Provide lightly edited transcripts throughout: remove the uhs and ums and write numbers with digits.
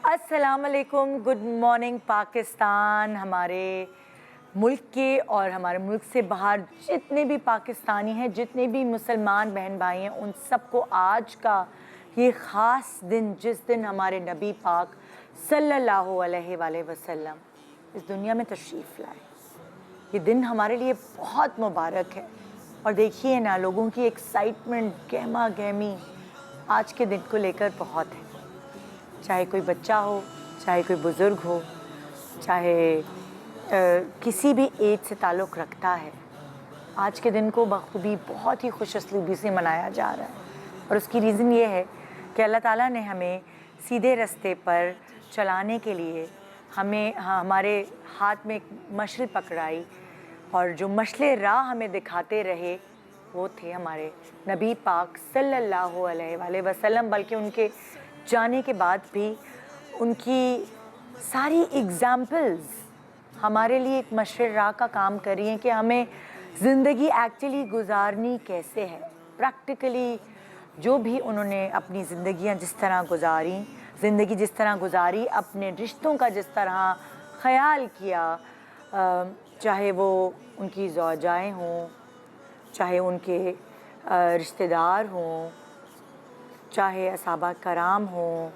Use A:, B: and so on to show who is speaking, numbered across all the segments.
A: السلام علیکم، good morning Pakistan. ہمارے ملک کے اور ہمارے ملک سے باہر جتنے بھی پاکستانی ہیں، جتنے بھی مسلمان بہن بھائی ہیں، ان سب کو آج کا یہ خاص دن، جس دن ہمارے نبی پاک صلی اللہ علیہ وآلہ وسلم اس دنیا میں تشریف لائے، یہ دن ہمارے لیے بہت مبارک ہے. اور دیکھیے نا، لوگوں کی ایکسائٹمنٹ، گہما گہمی آج کے دن کو لے کر بہت ہے. چاہے کوئی بچہ ہو، چاہے کوئی بزرگ ہو، چاہے کسی بھی ایج سے تعلق رکھتا ہے، آج کے دن کو بخوبی بہت ہی خوش اسلوبی سے منایا جا رہا ہے. اور اس کی ریزن یہ ہے کہ اللہ تعالیٰ نے ہمیں سیدھے رستے پر چلانے کے لیے ہمارے ہاتھ میں ایک مشل پکڑائی، اور جو مشل راہ ہمیں دکھاتے رہے وہ تھے ہمارے نبی پاک صلی اللہ علیہ وآلہ وسلم. بلکہ ان کے جانے کے بعد بھی ان کی ساری اگزامپلز ہمارے لیے ایک مشل راہ کا کام کر رہی ہیں کہ ہمیں زندگی ایکچولی گزارنی کیسے ہے. پریکٹیکلی جو بھی انہوں نے اپنی زندگیاں جس طرح گزاری، اپنے رشتوں کا جس طرح خیال کیا، چاہے وہ ان کی زوجائیں ہوں، چاہے ان کے رشتہ دار ہوں، چاہے اصحابہ کرام ہوں،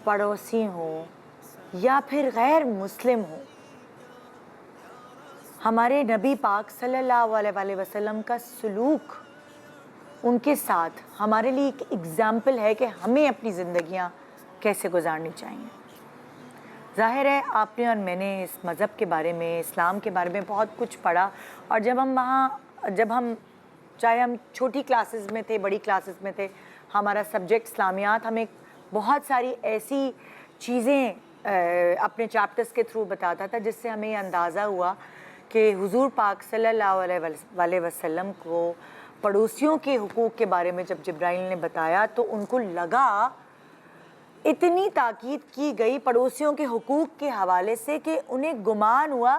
A: پڑوسی ہوں، یا پھر غیر مسلم ہوں، ہمارے نبی پاک صلی اللہ علیہ وآلہ وسلم کا سلوک ان کے ساتھ ہمارے لیے ایک اگزامپل ہے کہ ہمیں اپنی زندگیاں کیسے گزارنی چاہیے. ظاہر ہے آپ نے اور میں نے اس مذہب کے بارے میں، اسلام کے بارے میں بہت کچھ پڑھا، اور جب ہم چاہے ہم چھوٹی کلاسز میں تھے، بڑی کلاسز میں تھے، ہمارا سبجیکٹ اسلامیات ہمیں بہت ساری ایسی چیزیں اپنے چیپٹرز کے تھرو بتاتا تھا جس سے ہمیں یہ اندازہ ہوا کہ حضور پاک صلی اللہ علیہ وآلہ وسلم کو پڑوسیوں کے حقوق کے بارے میں جب جبرائیل نے بتایا تو ان کو لگا، اتنی تاکید کی گئی پڑوسیوں کے حقوق کے حوالے سے کہ انہیں گمان ہوا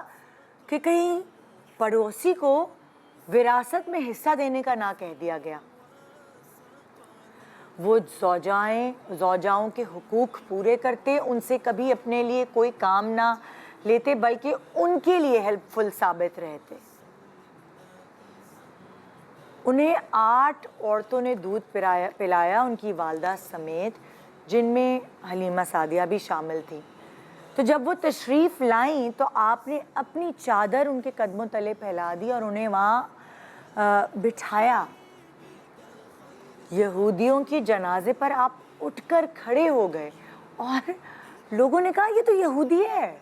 A: کہ کہیں پڑوسی کو وراثت میں حصہ دینے کا نہ کہہ دیا گیا. وہ زوجاؤں کے حقوق پورے کرتے، ان سے کبھی اپنے لیے کوئی کام نہ لیتے، بلکہ ان کے لیے ہیلپ فل ثابت رہتے. انہیں 8 عورتوں نے دودھ پلایا، ان کی والدہ سمیت، جن میں حلیمہ سعدیہ بھی شامل تھی. تو جب وہ تشریف لائیں تو آپ نے اپنی چادر ان کے قدموں تلے پھیلا دی اور انہیں وہاں بٹھایا. یہودیوں کی جنازے پر آپ اٹھ کر کھڑے ہو گئے اور لوگوں نے کہا یہ تو یہودی ہے.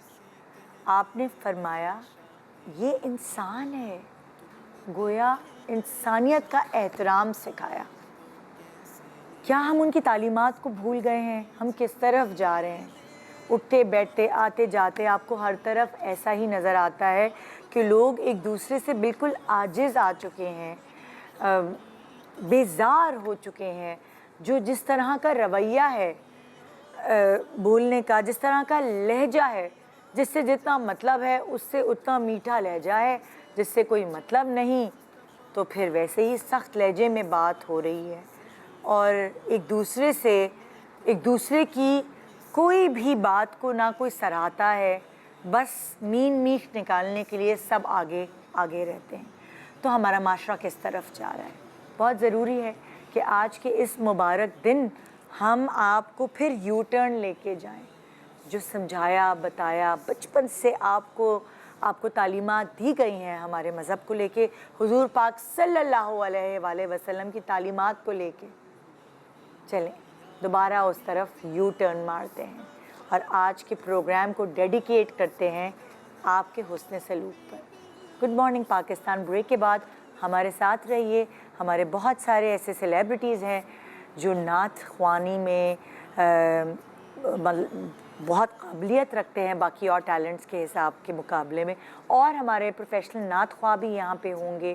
A: آپ نے فرمایا یہ انسان ہے، گویا انسانیت کا احترام سکھایا. کیا ہم ان کی تعلیمات کو بھول گئے ہیں؟ ہم کس طرف جا رہے ہیں؟ اٹھتے بیٹھتے آتے جاتے آپ کو ہر طرف ایسا ہی نظر آتا ہے کہ لوگ ایک دوسرے سے بالکل عاجز آ چکے ہیں، بیزار ہو چکے ہیں. جو جس طرح کا رویہ ہے بولنے کا، جس طرح کا لہجہ ہے، جس سے جتنا مطلب ہے اس سے اتنا میٹھا لہجہ ہے، جس سے کوئی مطلب نہیں تو پھر ویسے ہی سخت لہجے میں بات ہو رہی ہے، اور ایک دوسرے کی کوئی بھی بات کو نہ کوئی سراہتا ہے، بس مین میٹھ نکالنے کے لیے سب آگے رہتے ہیں. تو ہمارا معاشرہ کس طرف جا رہا ہے؟ بہت ضروری ہے کہ آج کے اس مبارک دن ہم آپ کو پھر یو ٹرن لے کے جائیں. جو سمجھایا بتایا بچپن سے آپ کو تعلیمات دی گئی ہیں ہمارے مذہب کو لے کے، حضور پاک صلی اللہ علیہ وآلہ وسلم کی تعلیمات کو لے کے، چلیں دوبارہ اس طرف یو ٹرن مارتے ہیں اور آج کے پروگرام کو ڈیڈیکیٹ کرتے ہیں آپ کے حسن سلوک پر. گڈ مارننگ پاکستان بریک کے بعد ہمارے ساتھ رہیے. ہمارے بہت سارے ایسے سیلیبریٹیز ہیں جو نعت خوانی میں بہت قابلیت رکھتے ہیں باقی اور ٹیلنٹس کے حساب کے مقابلے میں، اور ہمارے پروفیشنل نعت خواہ بھی یہاں پہ ہوں گے.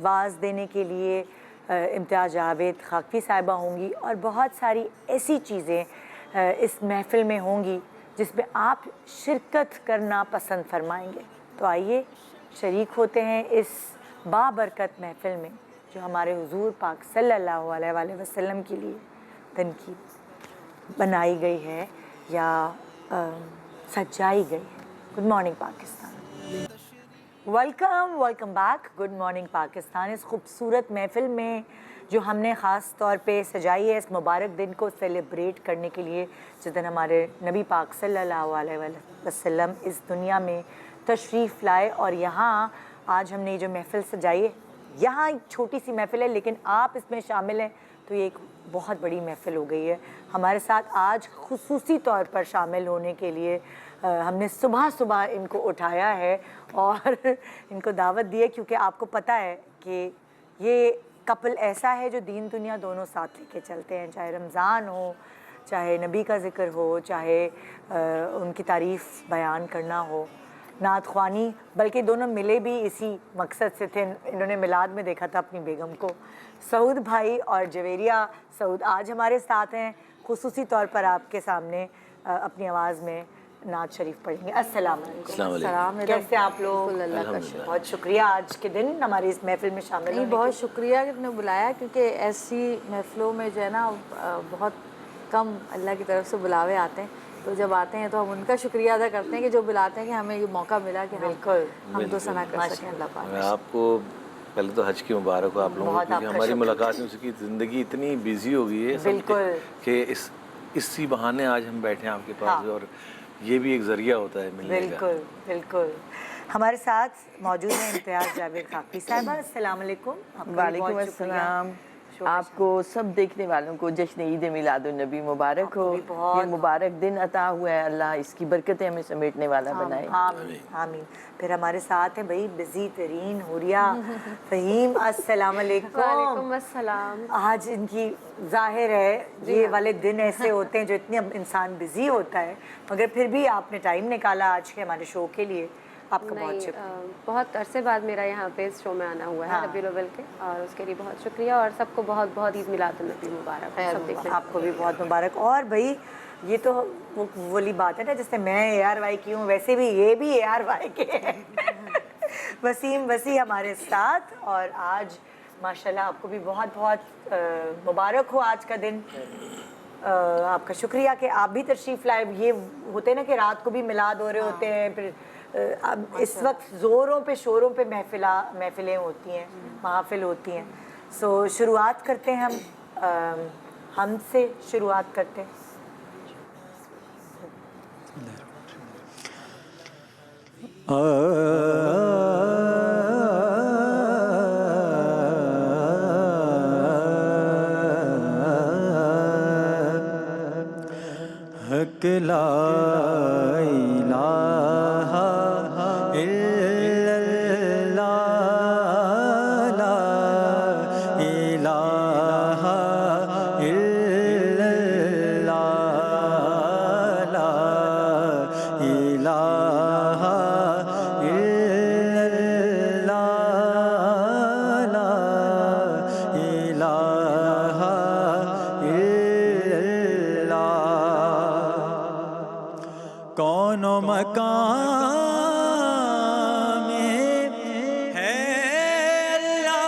A: واز دینے کے لیے امتیاز جاوید خاکفی صاحبہ ہوں گی، اور بہت ساری ایسی چیزیں اس محفل میں ہوں گی جس میں آپ شرکت کرنا پسند فرمائیں گے. تو آئیے شریک ہوتے ہیں اس بابرکت محفل میں. جو ہمارے حضور پاک صلی اللہ علیہ وآلہ وسلم کے لیے تنقید بنائی گئی ہے یا سجائی گئی ہے. Good morning Pakistan. Welcome back. Good morning Pakistan. اس خوبصورت محفل میں جو ہم نے خاص طور پہ سجائی ہے اس مبارک دن کو سیلیبریٹ کرنے کے لیے, جس دن ہمارے نبی پاک صلی اللہ علیہ وسلم اس دنیا میں تشریف لائے, اور یہاں آج ہم نے جو محفل سجائی ہے, یہاں ایک چھوٹی سی محفل ہے لیکن آپ اس میں شامل ہیں تو یہ ایک بہت بڑی محفل ہو گئی ہے. ہمارے ساتھ آج خصوصی طور پر شامل ہونے کے لیے ہم نے صبح ان کو اٹھایا ہے اور ان کو دعوت دی ہے, کیونکہ آپ کو پتہ ہے کہ یہ کپل ایسا ہے جو دین دنیا دونوں ساتھ لے کے چلتے ہیں, چاہے رمضان ہو, چاہے نبی کا ذکر ہو, چاہے ان کی تعریف بیان کرنا ہو, نعت خوانی, بلکہ دونوں ملے بھی اسی مقصد سے تھے. انہوں نے میلاد میں دیکھا تھا اپنی بیگم کو. سعود بھائی اور جویریہ سعود آج ہمارے ساتھ ہیں, خصوصی طور پر آپ کے سامنے اپنی آواز میں نعت شریف پڑھیں گے. السلام علیکم.
B: السلام علیکم.
A: کیسے آپ لوگ؟
B: اللہ کا شکر.
A: بہت شکریہ آج کے دن ہماری اس محفل میں شامل ہونے.
C: بہت شکریہ کہ آپ نے بلایا, کیونکہ ایسی محفلوں میں جو ہے نا بہت کم اللہ کی طرف سے بلاوے آتے ہیں, تو جب آتے ہیں تو ہم ان کا شکریہ ادا کرتے ہیں کہ جو بلاتے ہیں کہ ہمیں یہ موقع ملا کہ ہم تو ثنا کر سکیں اللہ پاک.
B: آپ کو پہلے تو حج کی مبارک ہو آپ لوگوں کو, کیونکہ ہماری ملاقات میں اس کی زندگی اتنی بیزی ہو گئی ہے
A: بالکل
B: کہ اسی بہانے آج ہم بیٹھے ہیں آپ کے پاس, اور یہ بھی ایک ذریعہ ہوتا ہے ملنے کا.
A: بالکل. ہمارے ساتھ موجود ہیں امتیاز جاوید خاکی صاحبہ. السلام علیکم.
D: وعلیکم السلام. آپ کو سب دیکھنے والوں کو جشن عید میلاد النبی مبارک ہو. یہ مبارک دن عطا ہوا ہے, اللہ اس کی برکتیں ہمیں سمیٹنے والا بنائے.
A: آمین. پھر ہمارے ساتھ ہیں بھائی بزی ترین حوریہ فہیم. السلام علیکم.
C: وعلیکم السلام.
A: آج ان کی ظاہر ہے یہ والے دن ایسے ہوتے ہیں جو اتنے انسان بزی ہوتا ہے, مگر پھر بھی آپ نے ٹائم نکالا آج کے ہمارے شو کے لیے. آپ کا بہت شکریہ.
E: بہت عرصے بعد میرا یہاں پہ اس شو میں آنا ہوا ہے ربیع الاول کے, اور اس کے لیے بہت شکریہ, اور سب کو بہت بہت عید میلاد النبی مبارک.
A: آپ کو بھی بہت مبارک. اور بھائی یہ تو وہی بات ہے نا, جس سے میں اے آر وائی کی ہوں ویسے بھی یہ بھی اے آر وائی کے ہیں. وسیم وسیع ہمارے ساتھ, اور آج ماشاءاللہ آپ کو بھی بہت بہت مبارک ہو آج کا دن. آپ کا شکریہ کہ آپ بھی تشریف لائے. یہ ہوتے نا کہ رات کو بھی میلاد ہو رہے ہوتے ہیں, پھر اب اس وقت زوروں پہ شوروں پہ محفلیں ہوتی ہیں, محافل ہوتی ہیں. سو شروعات کرتے ہیں ہم سے شروعات کرتے ہیں.
F: حق لا الہ الا اللہ, لا الہ الا اللہ, لا الہ الا اللہ, لا الہ الا اللہ. کون و مقام میں ہے اللہ,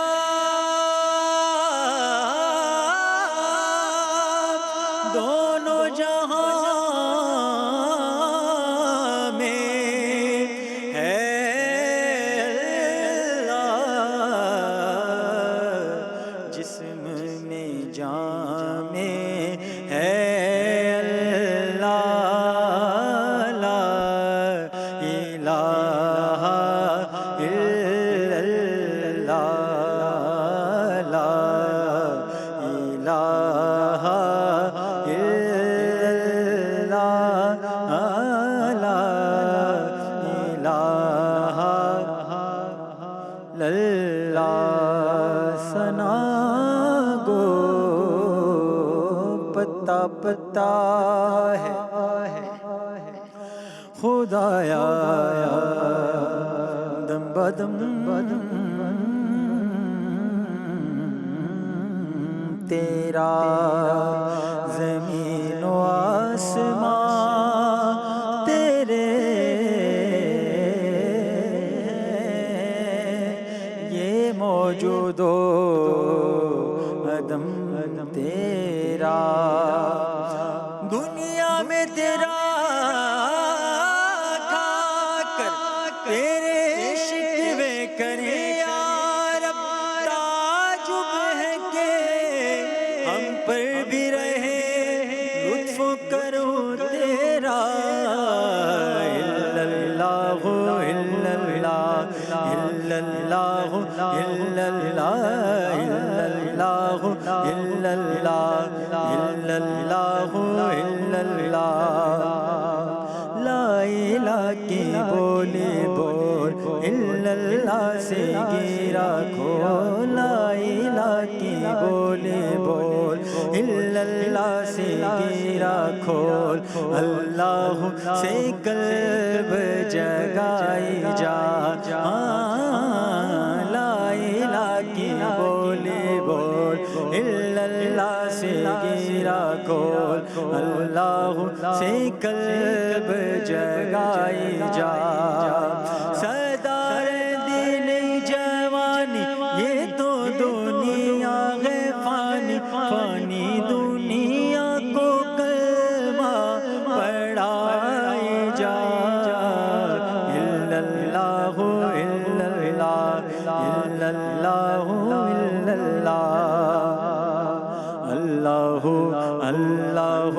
F: دونوں جہاں میں ہے اللہ, جسم میں جان میں ہے پتا ہے خدایا دم بدم تیرا زمین و آسمان تیرے, یہ موجود ہو تیرا دنیا میں تیرا کھا کر تیرے شکوے کرے یا رب تعجب ہے کہ ہم پر بھی رہے لطف و کرم تیرا الا اللہ الا اللہ الا اللہ الا اللہ الا اللہ الا اللہ الا اللہ لا الہ کی بولی بول الا اللہ سے گیرا کھو لا الہ کی بولی بول الا اللہ سے گیرا کھول اللہ سے قلب جگائی جا لا الہ کی بولی بول الا اللہ سے گیرا کھول اللہ سے قلب جگائی جا سردار دل جوانی یہ تو دنیا ہے فانی فانی دنیا کو کلمہ پڑھائی جا الا اللہ الا اللہ الا اللہ الا اللہ اللہ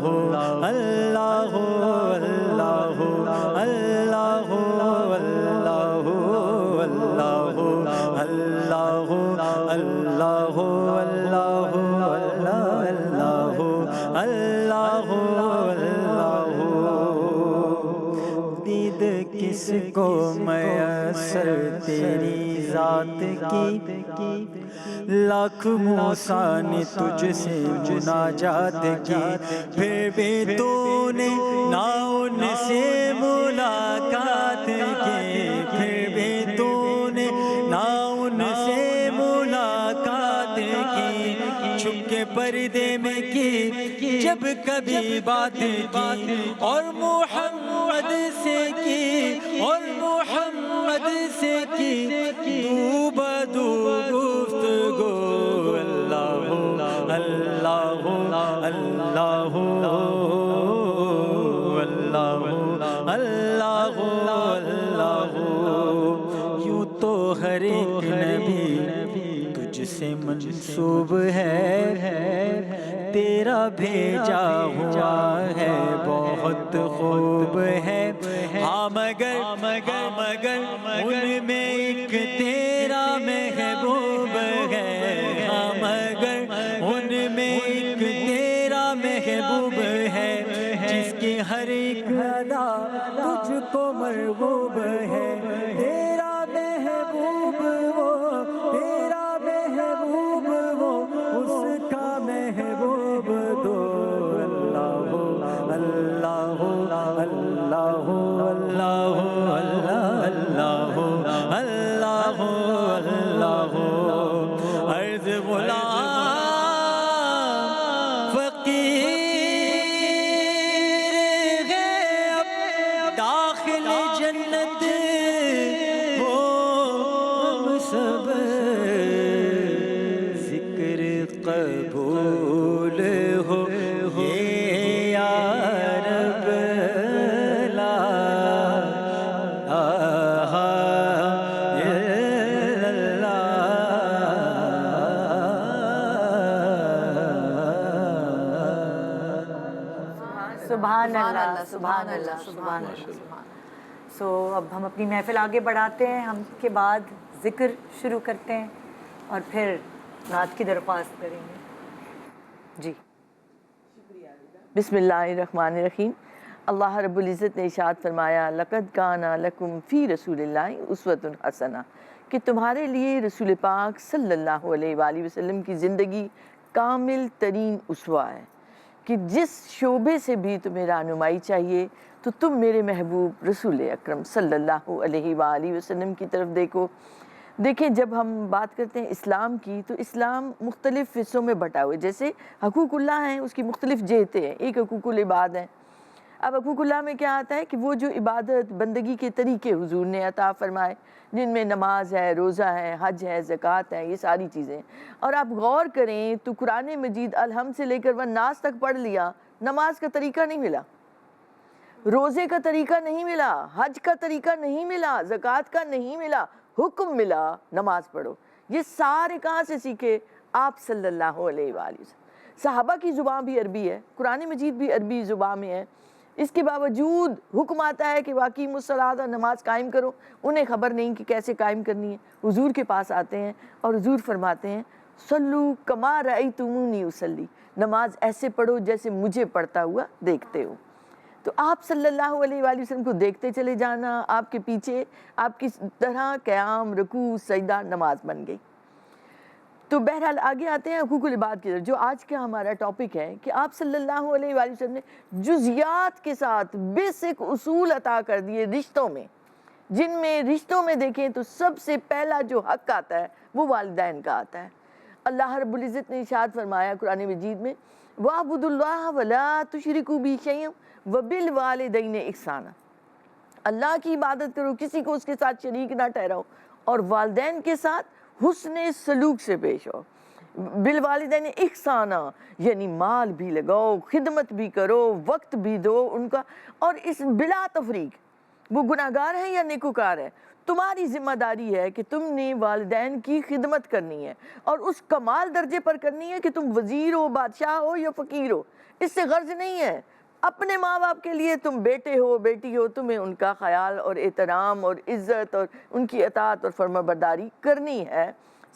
F: اللہ اللہ اللہ اللہ اللہ اللہ اللہ اللہ اللہ اللہ دید کس کو میسر تیری ذات کی لاکھ موسیٰ نے تجھ سے مناجات کی پھر بھی تو نے نہ ان سے ملاقات کی پھر بھی تو نے نہ ان سے ملاقات کی چھپ کے پردے میں کی جب کبھی بات کی اور محمد سے کی اور محمد سے کی دو بدو گفتگو اللہ اللہ اللہ اللہ اللہ اللہ یوں تو ہر ایک نبی تجھ سے منسوب ہے تیرا بھیجا ہوا ہے بہت خوب ہے ہاں مگر ان میں ایک تیرا محبوب ہے ہاں مگر ان میں ایک تیرا محبوب ہے جس کی ہر ایک ادا تجھ کو مرغوب ہے تیرا محبوب وہ تیرا محبوب وہ اس کا محبوب دو اللہ اللہ اللہ اللہ اللہ اللہ اللہ عرض غلام فقیر ہے اب داخل جنت ہو ہم سب ذکر قبول ہو یہ یا رب لا الہ الا اللہ
A: سبحان اللہ سبحان اللہ سبحان اللہ سو اب ہم اپنی محفل آگے بڑھاتے ہیں ہم کے بعد ذکر شروع کرتے ہیں اور پھر نعت کی درخواست کریں گے جی
D: بسم اللہ الرحمن الرحیم اللہ رب العزت نے ارشاد فرمایا لقد کان لکم فی رسول اللہ اسوۃ حسنہ کہ تمہارے لیے رسول پاک صلی اللہ علیہ وآلہ وسلم کی زندگی کامل ترین اسوہ ہے کہ جس شعبے سے بھی تمہیں رہنمائی چاہیے تو تم میرے محبوب رسول اکرم صلی اللہ علیہ وآلہ وسلم کی طرف دیکھو دیکھیں جب ہم بات کرتے ہیں اسلام کی تو اسلام مختلف حصوں میں بٹا ہوئے جیسے حقوق اللہ ہیں اس کی مختلف جہتیں ہیں ایک حقوق العباد ہیں اب حقوق میں کیا آتا ہے کہ وہ جو عبادت بندگی کے طریقے حضور نے عطا فرمائے، جن میں نماز ہے، روزہ ہے، حج ہے، زکوٰۃ ہے، یہ ساری چیزیں، اور آپ غور کریں تو قرآن مجید الحمد سے لے کر والناس تک پڑھ لیا، نماز کا طریقہ نہیں ملا، روزے کا طریقہ نہیں ملا، حج کا طریقہ نہیں ملا، زکوٰۃ کا نہیں ملا، حکم ملا نماز پڑھو۔ یہ سارے کہاں سے سیکھے؟ آپ صلی اللہ علیہ وآلہ وسلم۔ صحابہ کی زبان بھی عربی ہے، قرآن مجید بھی عربی زبان میں ہے، اس کے باوجود حکم آتا ہے کہ واقعی الصلاۃ، نماز قائم کرو، انہیں خبر نہیں کہ کیسے قائم کرنی ہے، حضور کے پاس آتے ہیں اور حضور فرماتے ہیں صلو کما رأیتمونی اصلی، نماز ایسے پڑھو جیسے مجھے پڑھتا ہوا دیکھتے ہو۔ تو آپ صلی اللہ علیہ وآلہ وسلم کو دیکھتے چلے جانا، آپ کے پیچھے آپ کی طرح قیام، رکوع، سجدہ، نماز بن گئی۔ تو بہرحال آگے آتے ہیں حقوق العباد کی طرف، جو آج کا ہمارا ٹاپک ہے کہ آپ صلی اللہ علیہ وآلہ وسلم نے جزیات کے ساتھ بیسک اصول عطا کر دیے رشتوں میں، جن میں رشتوں میں دیکھیں تو سب سے پہلا جو حق آتا ہے وہ والدین کا آتا ہے۔ اللہ رب العزت نے ارشاد فرمایا قرآن مجید میں وَاعْبُدُوا اللَّهَ وَلَا تُشْرِكُوا بِهِ شَيْئًا وَبِالْوَالِدَيْنِ إِحْسَانًا، اللہ کی عبادت کرو، کسی کو اس کے ساتھ شریک نہ ٹھہراؤ، اور والدین کے ساتھ حسن سلوک سے پیش ہو۔ بالوالدین احسانہ یعنی مال بھی لگاؤ، خدمت بھی کرو، وقت بھی دو ان کا، اور اس بلا تفریق، وہ گناہگار ہے یا نیکوکار ہے، تمہاری ذمہ داری ہے کہ تم نے والدین کی خدمت کرنی ہے، اور اس کمال درجے پر کرنی ہے کہ تم وزیر ہو، بادشاہ ہو یا فقیر ہو، اس سے غرض نہیں ہے۔ اپنے ماں باپ کے لیے تم بیٹے ہو، بیٹی ہو، تمہیں ان کا خیال اور احترام اور عزت اور ان کی اطاعت اور فرمانبرداری کرنی ہے،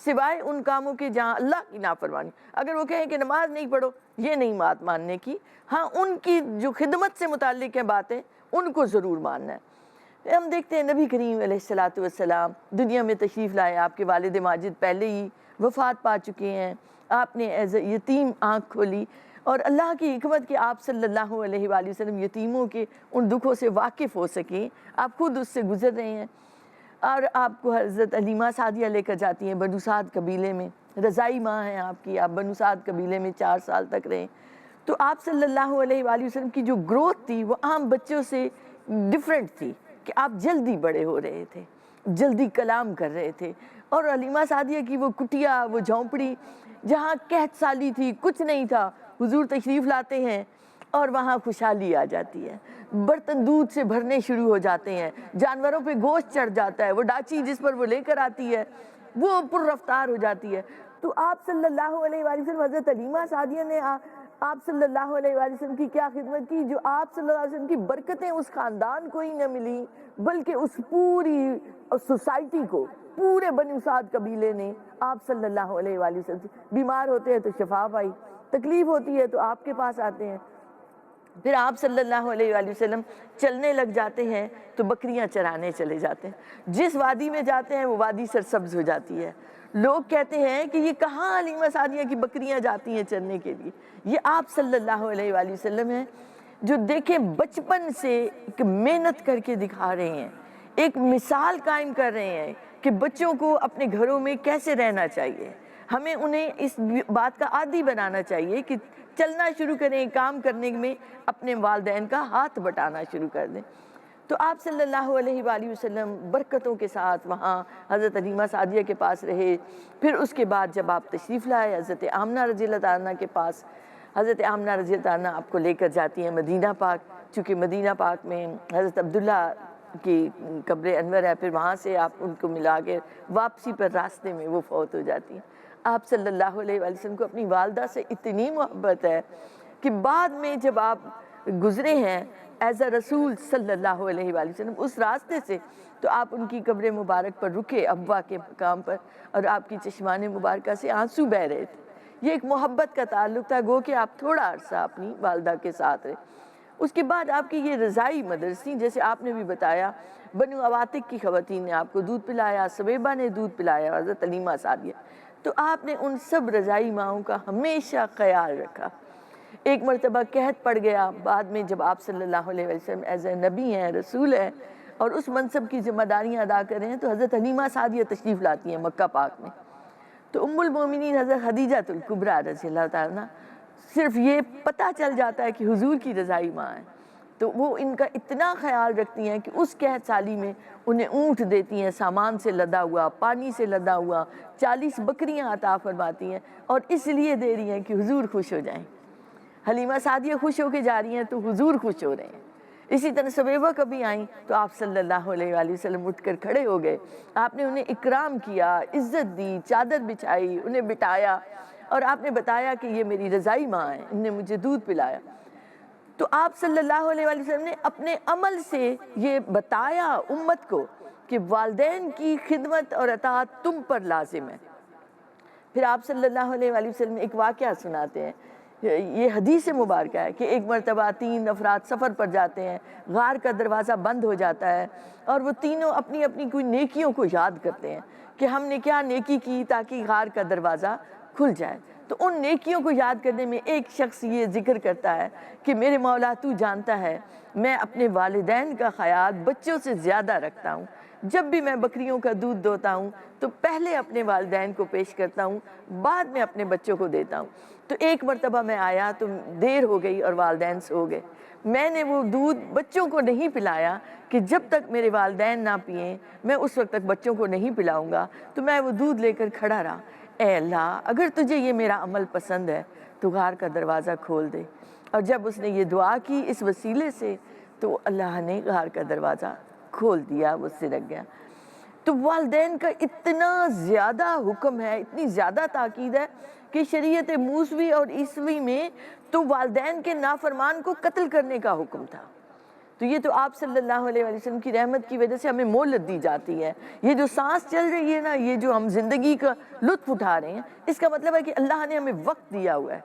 D: سوائے ان کاموں کے جہاں اللہ کی نافرمانی۔ اگر وہ کہیں کہ نماز نہیں پڑھو، یہ نہیں بات ماننے کی، ہاں ان کی جو خدمت سے متعلق ہیں باتیں ان کو ضرور ماننا ہے۔ ہم دیکھتے ہیں نبی کریم علیہ السلام دنیا میں تشریف لائے، آپ کے والد ماجد پہلے ہی وفات پا چکے ہیں، آپ نے ایز اے یتیم آنکھ کھولی، اور اللہ کی حکمت کہ آپ صلی اللہ علیہ وآلہ وسلم یتیموں کے ان دکھوں سے واقف ہو سکیں، آپ خود اس سے گزر رہے ہیں، اور آپ کو حضرت حلیمہ سعدیہ لے کر جاتی ہیں بنو سعد قبیلے میں، رضائی ماں ہیں آپ کی، آپ بنو سعد قبیلے میں 4 سال تک رہے۔ تو آپ صلی اللہ علیہ وآلہ وسلم کی جو گروتھ تھی وہ عام بچوں سے ڈیفرنٹ تھی، کہ آپ جلدی بڑے ہو رہے تھے، جلدی کلام کر رہے تھے، اور حلیمہ سعدیہ کی وہ کٹیا، وہ جھونپڑی جہاں قحط سالی تھی، کچھ نہیں تھا، حضور تشریف لاتے ہیں اور وہاں خوشحالی آ جاتی ہے، برتن دودھ سے بھرنے شروع ہو جاتے ہیں، جانوروں پہ گوشت چڑھ جاتا ہے، وہ ڈاچی جس پر وہ لے کر آتی ہے وہ پر رفتار ہو جاتی ہے۔ تو آپ صلی اللہ علیہ وآلہ وسلم، حضرت حلیمہ سعدیہ نے آپ صلی اللہ علیہ وآلہ وسلم کی کیا خدمت کی، جو آپ صلی اللہ علیہ وسلم کی برکتیں اس خاندان کو ہی نہ ملی بلکہ اس پوری سوسائٹی کو، پورے بنو سعد قبیلے نے آپ صلی اللہ علیہ وآلہ وسلم سے، بیمار ہوتے ہیں تو شفا پائی، تکلیف ہوتی ہے تو آپ کے پاس آتے ہیں۔ پھر آپ صلی اللہ علیہ وآلہ وسلم چلنے لگ جاتے ہیں تو بکریاں چرانے چلے جاتے ہیں، جس وادی میں جاتے ہیں وہ وادی سرسبز ہو جاتی ہے، لوگ کہتے ہیں کہ یہ کہاں حلیمہ سعدیہ کی بکریاں جاتی ہیں چرنے کے لیے، یہ آپ صلی اللہ علیہ وآلہ وسلم ہیں جو دیکھیں بچپن سے ایک محنت کر کے دکھا رہے ہیں، ایک مثال قائم کر رہے ہیں کہ بچوں کو اپنے گھروں میں کیسے رہنا چاہیے، ہمیں انہیں اس بات کا عادی بنانا چاہیے کہ چلنا شروع کریں، کام کرنے میں اپنے والدین کا ہاتھ بٹانا شروع کر دیں۔ تو آپ صلی اللہ علیہ وآلہ وسلم برکتوں کے ساتھ وہاں حضرت حلیمہ سعدیہ کے پاس رہے۔ پھر اس کے بعد جب آپ تشریف لائے حضرت آمنہ رضی اللہ عنہ کے پاس، حضرت آمنہ رضی اللہ عنہ آپ کو لے کر جاتی ہیں مدینہ پاک، چونکہ مدینہ پاک میں حضرت عبداللہ کی قبر انور ہے، پھر وہاں سے آپ ان کو ملا کے واپسی پر راستے میں وہ فوت ہو جاتی ہیں۔ آپ صلی اللہ علیہ وآلہ وسلم کو اپنی والدہ سے اتنی محبت ہے کہ بعد میں جب آپ گزرے ہیں ایز اے رسول صلی اللہ علیہ وآلہ وسلم اس راستے سے، تو آپ ان کی قبر مبارک پر رکے ابوا کے مقام پر، اور آپ کی چشمان مبارکہ سے آنسو بہہ رہے تھے۔ یہ ایک محبت کا تعلق تھا، گو کہ آپ تھوڑا عرصہ اپنی والدہ کے ساتھ رہے۔ اس کے بعد آپ کی یہ رضائی مدرسی، جیسے آپ نے بھی بتایا، بنو عواتق کی خواتین نے آپ کو دودھ پلایا، سبیبہ نے دودھ پلایا، حضرت حلیمہ سعدیہ، تو آپ نے ان سب رضائی ماؤں کا ہمیشہ خیال رکھا۔ ایک مرتبہ قحط پڑ گیا، بعد میں جب آپ صلی اللہ علیہ وسلم ایز اے نبی ہیں، رسول ہیں، اور اس منصب کی ذمہ داریاں ادا کر رہے ہیں، تو حضرت حلیمہ سعدیہ تشریف لاتی ہیں مکہ پاک میں۔ تو ام المومنین حضرت خدیجہ الکبریٰ رضی اللہ تعالیٰ عنہ، صرف یہ پتہ چل جاتا ہے کہ حضور کی رضائی ماں ہیں، تو وہ ان کا اتنا خیال رکھتی ہیں کہ اس قحط سالی میں انہیں اونٹ دیتی ہیں سامان سے لدا ہوا، پانی سے لدا ہوا، 40 بکریاں عطا فرماتی ہیں، اور اس لیے دے رہی ہیں کہ حضور خوش ہو جائیں۔ حلیمہ سعدیہ خوش ہو کے جا رہی ہیں تو حضور خوش ہو رہے ہیں۔ اسی طرح سبیبہ کبھی آئیں تو آپ صلی اللہ علیہ وآلہ وسلم اٹھ کر کھڑے ہو گئے، آپ نے انہیں اکرام کیا، عزت دی، چادر بچھائی، انہیں بٹھایا، اور آپ نے بتایا کہ یہ میری رضائی ماں ہیں، ان نے مجھے دودھ پلایا۔ تو آپ صلی اللہ علیہ وآلہ وسلم نے اپنے عمل سے یہ بتایا امت کو کہ والدین کی خدمت اور اطاعت تم پر لازم ہے۔ پھر آپ صلی اللہ علیہ وآلہ وسلم ایک واقعہ سناتے ہیں، یہ حدیث مبارکہ ہے کہ ایک مرتبہ 3 افراد سفر پر جاتے ہیں، غار کا دروازہ بند ہو جاتا ہے، اور وہ تینوں اپنی اپنی کوئی نیکیوں کو یاد کرتے ہیں کہ ہم نے کیا نیکی کی تاکہ غار کا دروازہ کھل جائے۔ تو ان نیکیوں کو یاد کرنے میں ایک شخص یہ ذکر کرتا ہے کہ میرے مولا تو جانتا ہے میں اپنے والدین کا خیال بچوں سے زیادہ رکھتا ہوں، جب بھی میں بکریوں کا دودھ دوتا ہوں تو پہلے اپنے والدین کو پیش کرتا ہوں، بعد میں اپنے بچوں کو دیتا ہوں۔ تو ایک مرتبہ میں آیا تو دیر ہو گئی اور والدین سو گئے، میں نے وہ دودھ بچوں کو نہیں پلایا کہ جب تک میرے والدین نہ پئیں میں اس وقت تک بچوں کو نہیں پلاؤں گا، تو میں وہ دودھ لے کر کھڑا رہا۔ اے اللہ اگر تجھے یہ میرا عمل پسند ہے تو غار کا دروازہ کھول دے۔ اور جب اس نے یہ دعا کی اس وسیلے سے تو اللہ نے غار کا دروازہ کھول دیا، وہ سرک گیا۔ تو والدین کا اتنا زیادہ حکم ہے، اتنی زیادہ تاکید ہے کہ شریعت موسوی اور عیسوی میں تو والدین کے نافرمان کو قتل کرنے کا حکم تھا۔ تو یہ تو آپ صلی اللہ علیہ وسلم کی رحمت کی وجہ سے ہمیں مہلت دی جاتی ہے۔ یہ جو سانس چل رہی ہے نا، یہ جو ہم زندگی کا لطف اٹھا رہے ہیں، اس کا مطلب ہے کہ اللہ نے ہمیں وقت دیا ہوا ہے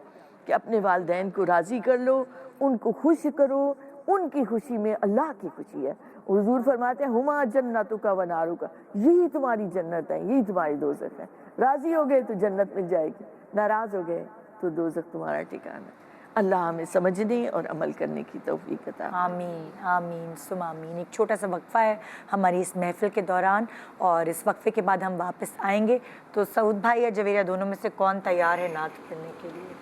D: کہ اپنے والدین کو راضی کر لو، ان کو خوش کرو، ان کی خوشی میں اللہ کی خوشی ہے۔ حضور فرماتے ہیں ہما جنتک و نارک، یہی تمہاری جنت ہے، یہی تمہاری دوزخ ہے۔ راضی ہو گئے تو جنت مل جائے گی، ناراض ہو گئے تو دوزخ تمہارا ٹھکانہ ہے۔ اللہ ہمیں سمجھنے اور عمل کرنے کی توفیق عطا فرمائے۔
A: آمین آمین ثم آمین۔ ایک چھوٹا سا وقفہ ہے ہماری اس محفل کے دوران، اور اس وقفے کے بعد ہم واپس آئیں گے۔ تو سعود بھائی یا جویریہ دونوں میں سے کون تیار ہے نعت کرنے کے لیے؟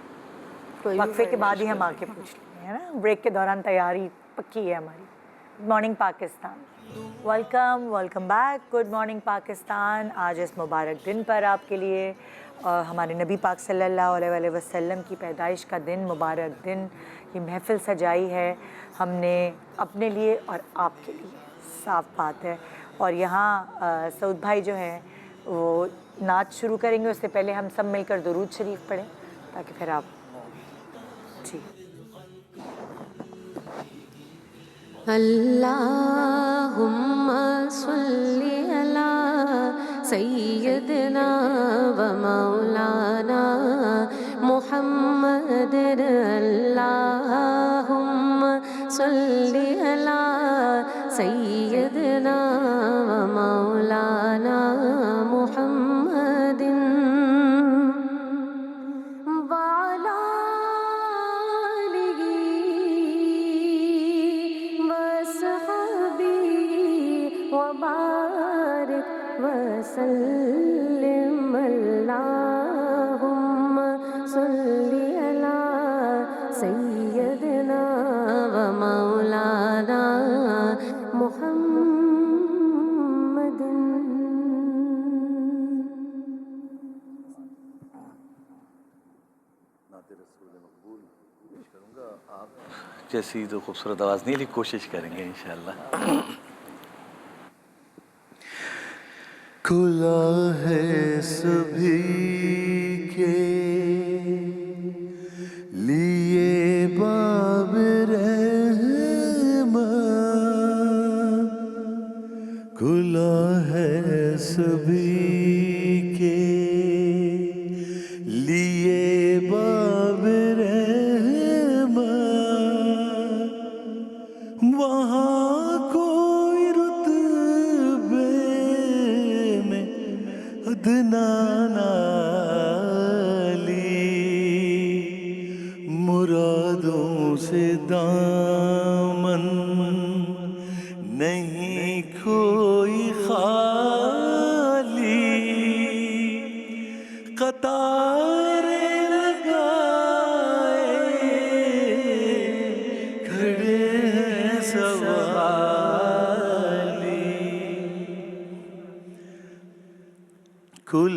A: وقفے کے بعد ہی ہم آ کے پوچھ لیں گے نا، بریک کے دوران تیاری پکی ہے ہماری۔ Good morning Pakistan, welcome back. Good morning Pakistan. آج اس مبارک دن پر آپ کے لیے ہمارے نبی پاک صلی اللہ علیہ وآلہ وسلم کی پیدائش کا دن، مبارک دن، یہ محفل سجائی ہے ہم نے اپنے لیے اور آپ کے لیے، صاف بات ہے۔ اور یہاں سعود بھائی جو ہیں وہ نعت شروع کریں گے، اس سے پہلے ہم سب مل کر درود شریف پڑھیں تاکہ پھر آپ جی۔
E: اللہم صلی علی سیدنا و مولانا محمد، اللہم صلی علی سیدنا و مولانا محمد وعلی آلہ وصحبہ وبارک وسلم، اللہم صلی علی سیدنا و مولانا محمد۔
B: جیسی تو خوبصورت آواز نہیں، لیکن کوشش کریں گے انشاءاللہ۔
F: کھلا ہے سبھی کے لیے باب رحمت، کھلا ہے سبھی کے لیے باب رحمت، وہاں کوئی رتبے میں ادنا نالی، مرادوں سے دامن نہیں کوئی خالی، قطاریں لگائے کھڑے ہیں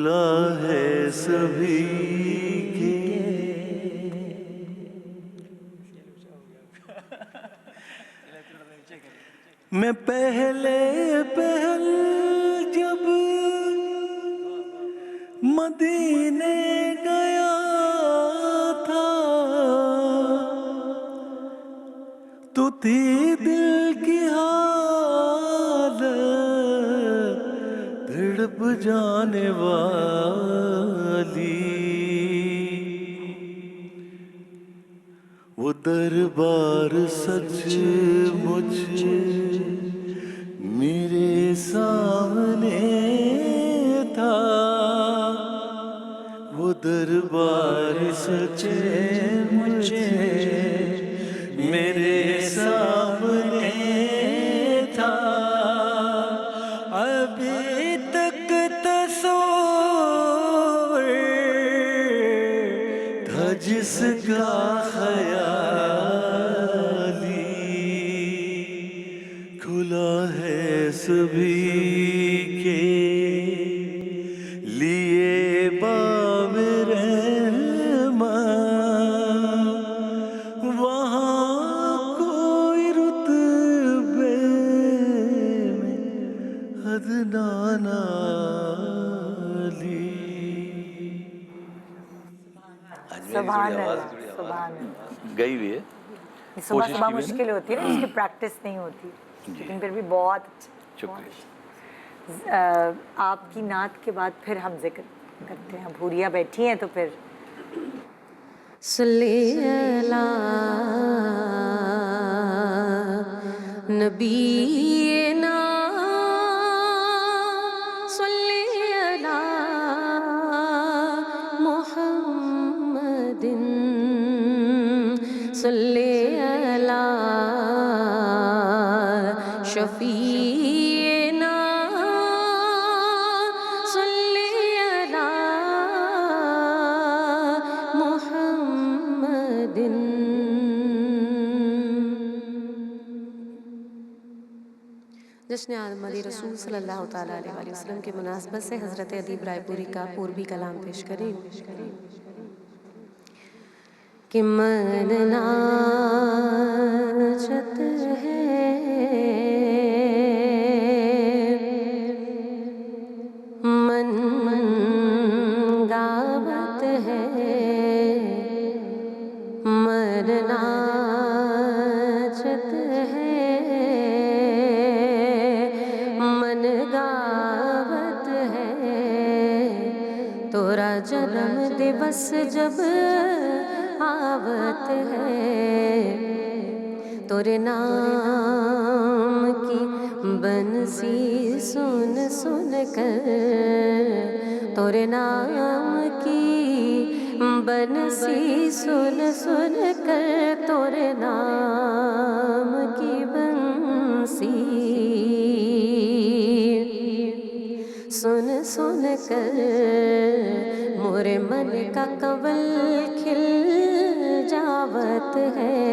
F: کھلا ہے سبھی کے میں پہلے پہل جب مدینے گیا تھا تو تھی دل کی حالت تڑپ جانے والی وہ دربار سچ مجھ میرے سامنے تھا وہ دربار سچ مجھے میرے سامنے تھا ابھی تک تصور تھا جس کا خیالی کھلا ہے سبھی کے لیے باب رحمت وہاں کوئی رتبے میں حد نالی
A: سبحان اللہ سبحان اللہ.
B: گئی ہوئی ہے
A: صبح
B: کوشش
A: صبح
B: کی ہوئی ہے نا؟
A: مشکل ہوتی ہے نا، اس کی پریکٹس نہیں ہوتی، لیکن پھر بھی بہت
B: شکریہ.
A: آپ کی نعت کے بعد پھر ہم ذکر کرتے ہیں. بھوریا بیٹھی ہیں تو پھر
E: صلی علی نبینا صلی علی محمد صلی علی شفیعنا صلی علی محمد. جشن آمد رسول صلی اللہ تعالیٰ علیہ وآلہ وسلم کی مناسبت سے حضرت ادیب رائے پوری کا پوربی کلام پیش کریں کہ من ناچت ہے من گاوت ہے من ناچت ہے من گاوت ہے تورا جنم دیوس جب آوت ہے تورے نام کی بنسی سن سن کر تورے نام کی بنسی سن سن کر تورے نام کی بنسی سن سن کر مورے من کا کنول کھل جاوت ہے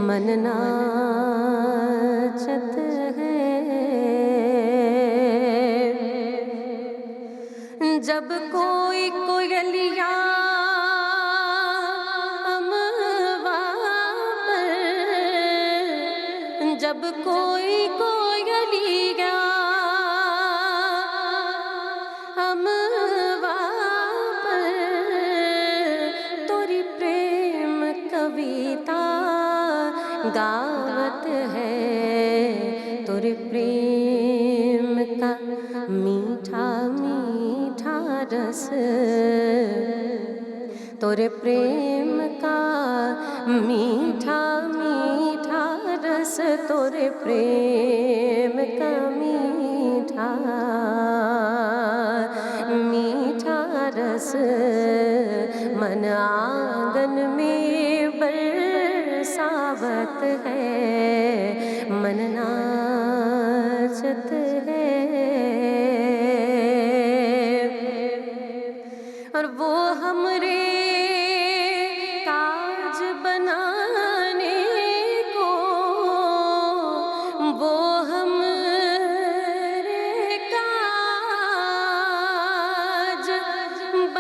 E: من ناچت ہے جب کوئی کوئلیاں اموا پر جب کوئی کوئلیاں اموا پر توری پریم کویتا گاوت ہے توری پریم کا میٹھا میٹھا رس تورے پریم کا میٹھا میٹھا رس تورے پریم کا میٹھا میٹھا رس من آنگن میں برساوت ہے من ناچت ہے اور وہ ہمرے تاج بنانے کو وہ ہمرے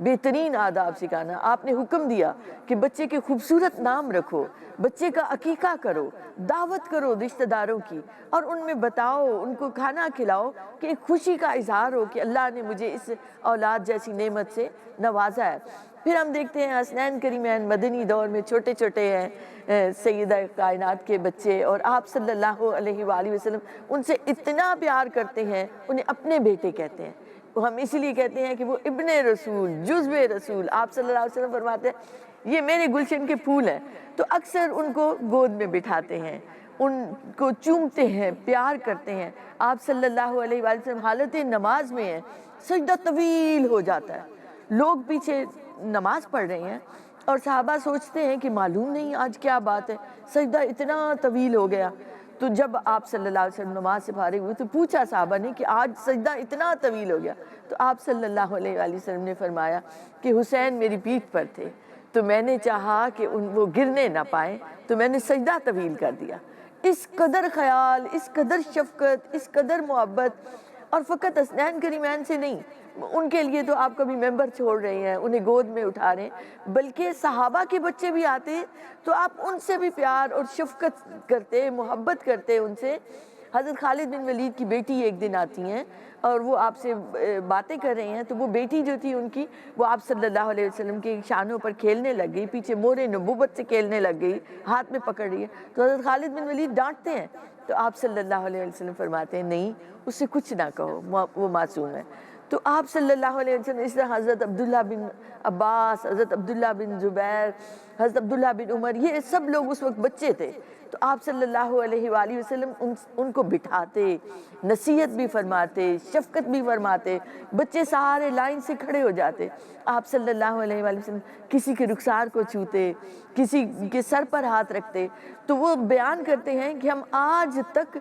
D: بہترین آداب سکھانا. آپ نے حکم دیا کہ بچے کے خوبصورت نام رکھو, بچے کا عقیقہ کرو, دعوت کرو رشتہ داروں کی, اور ان میں بتاؤ, ان کو کھانا کھلاؤ کہ ایک خوشی کا اظہار ہو کہ اللہ نے مجھے اس اولاد جیسی نعمت سے نوازا ہے. پھر ہم دیکھتے ہیں حسنین کریمین مدنی دور میں چھوٹے چھوٹے ہیں سیدہ کائنات کے بچے, اور آپ صلی اللہ علیہ وآلہ وسلم ان سے اتنا پیار کرتے ہیں, انہیں اپنے بیٹے کہتے ہیں. ہم اسی لیے کہتے ہیں کہ وہ ابن رسول, جزو رسول. آپ صلی اللہ علیہ وسلم فرماتے ہیں یہ میرے گلشن کے پھول ہیں. تو اکثر ان کو گود میں بٹھاتے ہیں, ان کو چومتے ہیں, پیار کرتے ہیں. آپ صلی اللہ علیہ وآلہ وسلم حالت نماز میں ہیں, سجدہ طویل ہو جاتا ہے, لوگ پیچھے نماز پڑھ رہے ہیں اور صحابہ سوچتے ہیں کہ معلوم نہیں آج کیا بات ہے, سجدہ اتنا طویل ہو گیا. تو جب آپ صلی اللہ علیہ وسلم نماز سے فارغ ہوئے تو پوچھا صحابہ نے کہ آج سجدہ اتنا طویل ہو گیا. تو آپ صلی اللہ علیہ وآلہ وسلم نے فرمایا کہ حسین میری پیٹھ پر تھے, تو میں نے چاہا کہ وہ گرنے نہ پائیں, تو میں نے سجدہ طویل کر دیا. اس قدر خیال, اس قدر شفقت, اس قدر محبت. اور فقط حسنین کریمین سے نہیں, ان کے لیے تو آپ کبھی ممبر چھوڑ رہے ہیں, انہیں گود میں اٹھا رہے ہیں, بلکہ صحابہ کے بچے بھی آتے ہیں تو آپ ان سے بھی پیار اور شفقت کرتے, محبت کرتے ان سے. حضرت خالد بن ولید کی بیٹی ایک دن آتی ہیں اور وہ آپ سے باتیں کر رہے ہیں, تو وہ بیٹی جو تھی ان کی, وہ آپ صلی اللہ علیہ وسلم کے شانوں پر کھیلنے لگ گئی, پیچھے مور نبوت سے کھیلنے لگ گئی, ہاتھ میں پکڑ رہی ہے. تو حضرت خالد بن ولید ڈانٹتے ہیں, تو آپ صلی اللہ علیہ وسلم فرماتے ہیں نہیں, اس سے کچھ نہ کہو, وہ معصوم ہے. تو آپ صلی اللہ علیہ وسلم اس طرح حضرت عبداللہ بن عباس, حضرت عبداللہ بن زبیر, حضرت عبداللہ بن عمر, یہ سب لوگ اس وقت بچے تھے. تو آپ صلی اللہ علیہ وآلہ وسلم ان کو بٹھاتے, نصیحت بھی فرماتے, شفقت بھی فرماتے. بچے سارے لائن سے کھڑے ہو جاتے. آپ صلی اللہ علیہ وآلہ وسلم کسی کے رخسار کو چھوتے, کسی کے سر پر ہاتھ رکھتے. تو وہ بیان کرتے ہیں کہ ہم آج تک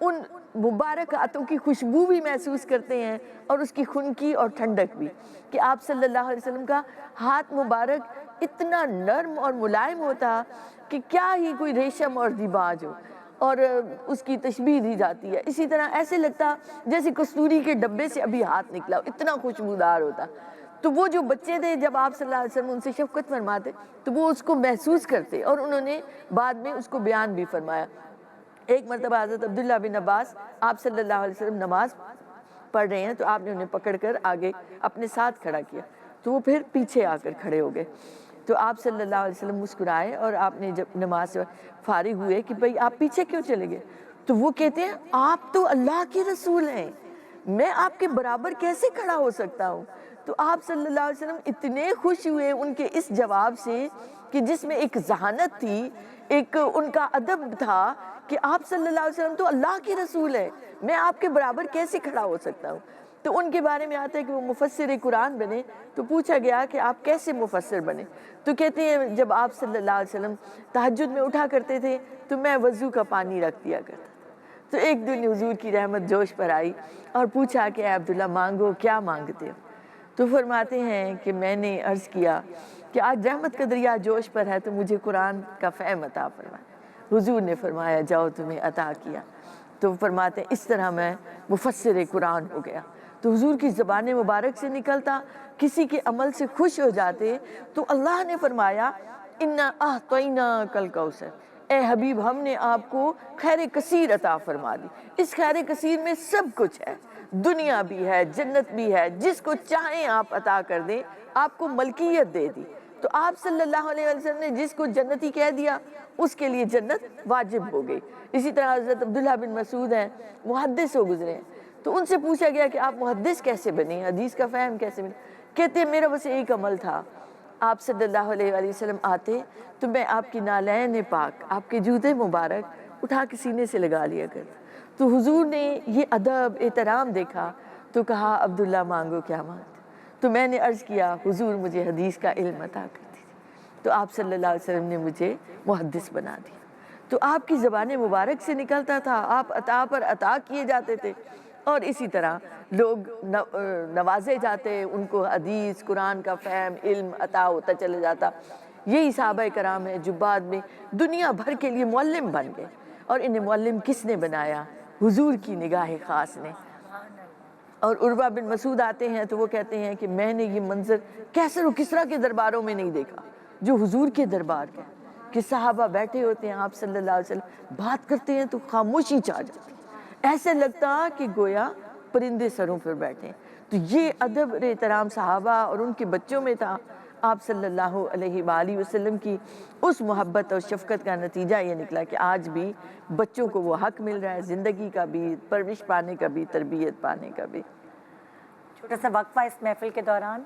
D: ان مبارک ہاتھوں کی خوشبو بھی محسوس کرتے ہیں اور اس کی خنکی اور ٹھنڈک بھی, کہ آپ صلی اللہ علیہ وسلم کا ہاتھ مبارک اتنا نرم اور ملائم ہوتا کہ کیا ہی کوئی ریشم اور دیباج ہو, اور اس کی تشبیہ دی جاتی ہے. اسی طرح ایسے لگتا جیسے کستوری کے ڈبے سے ابھی ہاتھ نکلا, اتنا خوشبودار ہوتا. تو وہ جو بچے تھے, جب آپ صلی اللہ علیہ وسلم ان سے شفقت فرماتے تو وہ اس کو محسوس کرتے, اور انہوں نے بعد میں اس کو بیان بھی فرمایا. ایک مرتبہ حضرت عبداللہ بن عباس, آپ صلی اللہ علیہ وسلم نماز پڑھ رہے ہیں, تو آپ نے انہیں پکڑ کر آگے اپنے ساتھ کھڑا کیا, تو وہ پھر پیچھے آ کر کھڑے ہو گئے. تو آپ صلی اللہ علیہ وسلم مسکرائے, اور آپ نے جب نماز سے فارغ ہوئے کہ بھئی آپ پیچھے کیوں چلے گئے, تو وہ کہتے ہیں آپ تو اللہ کے رسول ہیں, میں آپ کے برابر کیسے کھڑا ہو سکتا ہوں. تو آپ صلی اللہ علیہ وسلم اتنے خوش ہوئے ان کے اس جواب سے کہ جس میں ایک ذہانت تھی, ایک ان کا ادب تھا کہ آپ صلی اللہ علیہ وسلم تو اللہ کے رسول ہیں, میں آپ کے برابر کیسے کھڑا ہو سکتا ہوں. تو ان کے بارے میں آتا ہے کہ وہ مفسر قرآن بنے. تو پوچھا گیا کہ آپ کیسے مفسر بنے, تو کہتے ہیں جب آپ صلی اللہ علیہ وسلم تہجد میں اٹھا کرتے تھے تو میں وضو کا پانی رکھ دیا کرتا تھا. تو ایک دن حضور کی رحمت جوش پر آئی اور پوچھا کہ اے عبداللہ مانگو, کیا مانگتے ہو. تو فرماتے ہیں کہ میں نے عرض کیا کہ آج رحمت کا دریا جوش پر ہے تو مجھے قرآن کا فہم عطا فرمائے. حضور نے فرمایا جاؤ تمہیں عطا کیا. تو فرماتے ہیں اس طرح میں مفسر قرآن ہو گیا. تو حضور کی زبان مبارک سے نکلتا, کسی کے عمل سے خوش ہو جاتے. تو اللہ نے فرمایا اِنَّا أَعْطَيْنَاكَ الْكَوْثَرَ, اے حبیب ہم نے آپ کو خیر کثیر عطا فرما دی. اس خیر کثیر میں سب کچھ ہے, دنیا بھی ہے, جنت بھی ہے, جس کو چاہیں آپ عطا کر دیں, آپ کو ملکیت دے دی. تو آپ صلی اللہ علیہ وسلم نے جس کو جنتی کہہ دیا اس کے لیے جنت واجب ہو گئی. اسی طرح حضرت عبداللہ بن مسعود ہیں, محدث ہو گزرے ہیں. تو ان سے پوچھا گیا کہ آپ محدث کیسے بنے, حدیث کا فہم کیسے بنے. کہتے ہیں میرا بس ایک عمل تھا, آپ صلی اللہ علیہ وآلہ وسلم آتے تو میں آپ کی نالین پاک, آپ کے جوتے مبارک اٹھا کے سینے سے لگا لیا کرتا. تو حضور نے یہ ادب احترام دیکھا تو کہا عبداللہ مانگو کیا مانگتے. تو میں نے عرض کیا حضور مجھے حدیث کا علم عطا کر دیجیے. تو آپ صلی اللہ علیہ وسلم نے مجھے محدث بنا دیا. تو آپ کی زبان مبارک سے نکلتا تھا, آپ عطا پر عطا کیے جاتے تھے, اور اسی طرح لوگ نوازے جاتے, ان کو حدیث قرآن کا فہم علم عطا ہوتا چلے جاتا. یہی صحابہ کرام ہیں جو بعد میں دنیا بھر کے لیے معلم بن گئے, اور انہیں معلم کس نے بنایا, حضور کی نگاہ خاص نے. اور عروہ بن مسعود آتے ہیں تو وہ کہتے ہیں کہ میں نے یہ منظر کیسر و کسریٰ کے درباروں میں نہیں دیکھا جو حضور کے دربار کا، کہ صحابہ بیٹھے ہوتے ہیں، آپ صلی اللہ علیہ وسلم بات کرتے ہیں تو خاموشی چھا جاتی، ایسے لگتا کہ گویا پرندے سروں پر بیٹھے ہیں۔ تو یہ ادب اور احترام صحابہ اور ان کے بچوں میں تھا۔ آپ صلی اللہ علیہ وآلہ وسلم کی اس محبت اور شفقت کا نتیجہ یہ نکلا کہ آج بھی بچوں کو وہ حق مل رہا ہے، زندگی کا بھی، پرورش پانے کا بھی، تربیت پانے کا بھی۔
A: چھوٹا سا وقفہ اس محفل کے دوران،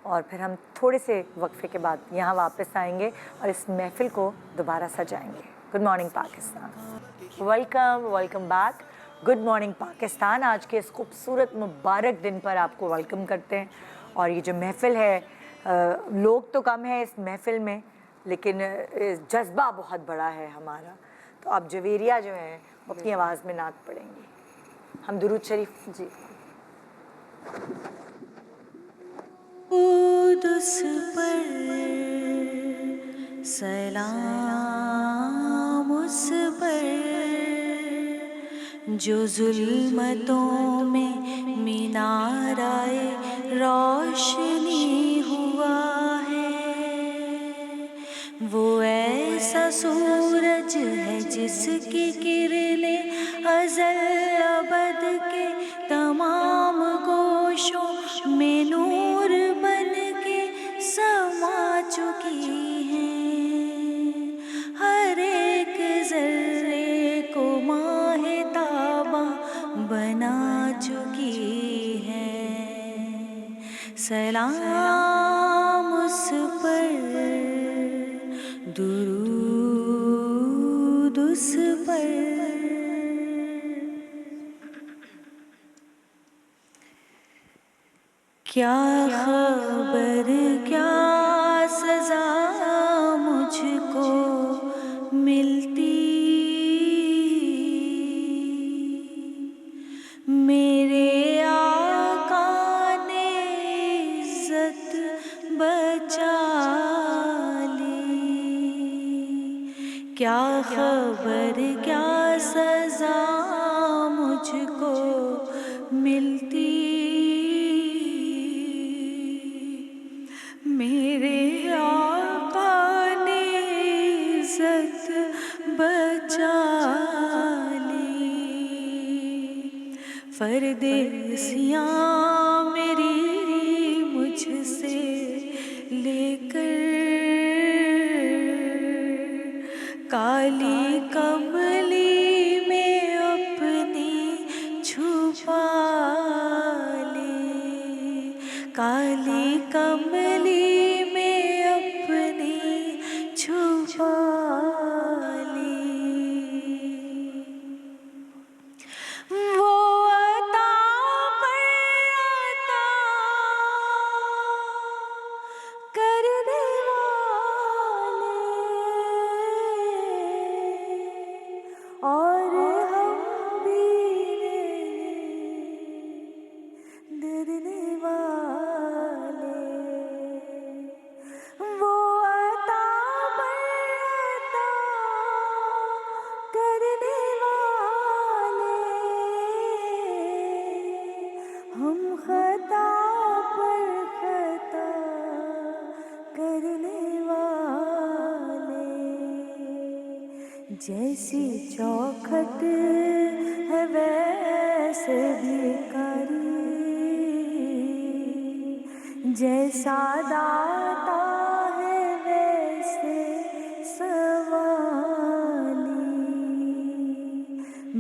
A: اور پھر ہم تھوڑے سے وقفے کے بعد یہاں واپس آئیں گے اور اس محفل کو دوبارہ سجائیں گے۔ Good morning Pakistan, welcome back. Good morning Pakistan, آج کے اس خوبصورت مبارک دن پر آپ کو ویلکم کرتے ہیں۔ اور یہ جو محفل ہے، لوگ تو کم ہیں اس محفل میں لیکن جذبہ بہت بڑا ہے ہمارا۔ تو آپ جویریہ جو ہیں وہ اپنی آواز میں نعت پڑھیں گی۔ ہم درود شریف جی
G: درود اس پر سلام اس پر جو ظلمتوں میں مینارائے روشنی ہوا ہے، وہ ایسا سورج ہے جس کی کرنیں ازل ابد کے تمام گوشوں میں نور بن کے سما چکی ہیں، ہر ایک ذرے کو ماہ تاباں بنا چکی ہے۔ سلام اس پر، درود اس پر۔ کیا خبر کیا سزا مجھ کو ملتی، میرے آقا نے عزت بچا لی۔ کیا خبر کیا سزا مجھ کو ملتی، میرے آقا نے عزت بچا لی۔ پردیسیاں میری مجھ سے لے کر کالی کملی میں اپنی چھپا لی، کالی کملی میں اپنی چھپا لی۔ وہ عطا پر عطا کرنے والے، اور ہم بھی ڈرنے والے۔ وہ عطا پر عطا کرنے والے، ہم خطا پر خطا کرنے والے۔ جیسی چوکھٹ ہے ویسے بھکاری، جیسا داتا ہے ویسے سوالی،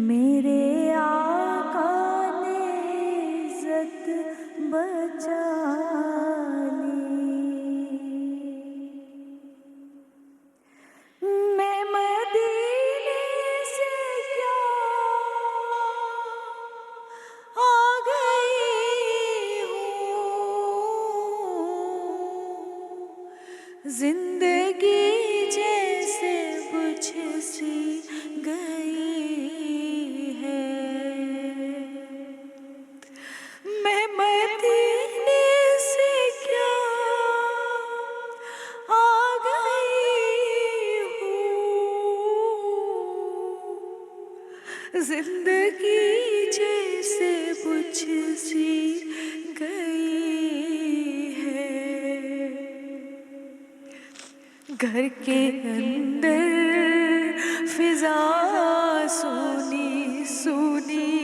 G: میرے آقا نے عزت بچا لی۔ میں مدینے سے کیا آ گئی ہوں، زندگی جیسے بجھ سی گئی ہے۔ میں مدینے سے کیا آ گئی ہوں، زندگی جیسے بجھ سی گھر کے اندر فضا سونی سونی،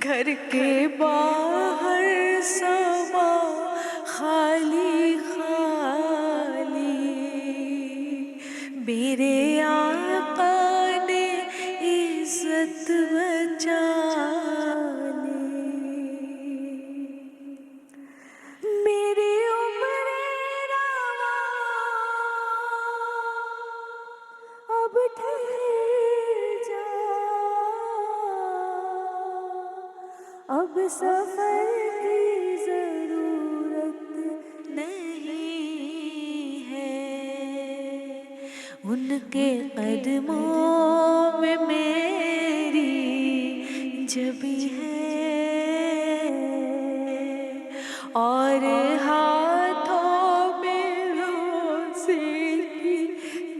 G: گھر کے باہر سما خالی خالی، میرے آقا نے عزت بچا لی، میری عمر رواں اب ٹھہر جا، اب سفر کی ضرورت نہیں ہے، ان کے قدموں میں میری جبی ہے، اور ہاتھوں میں روزے کی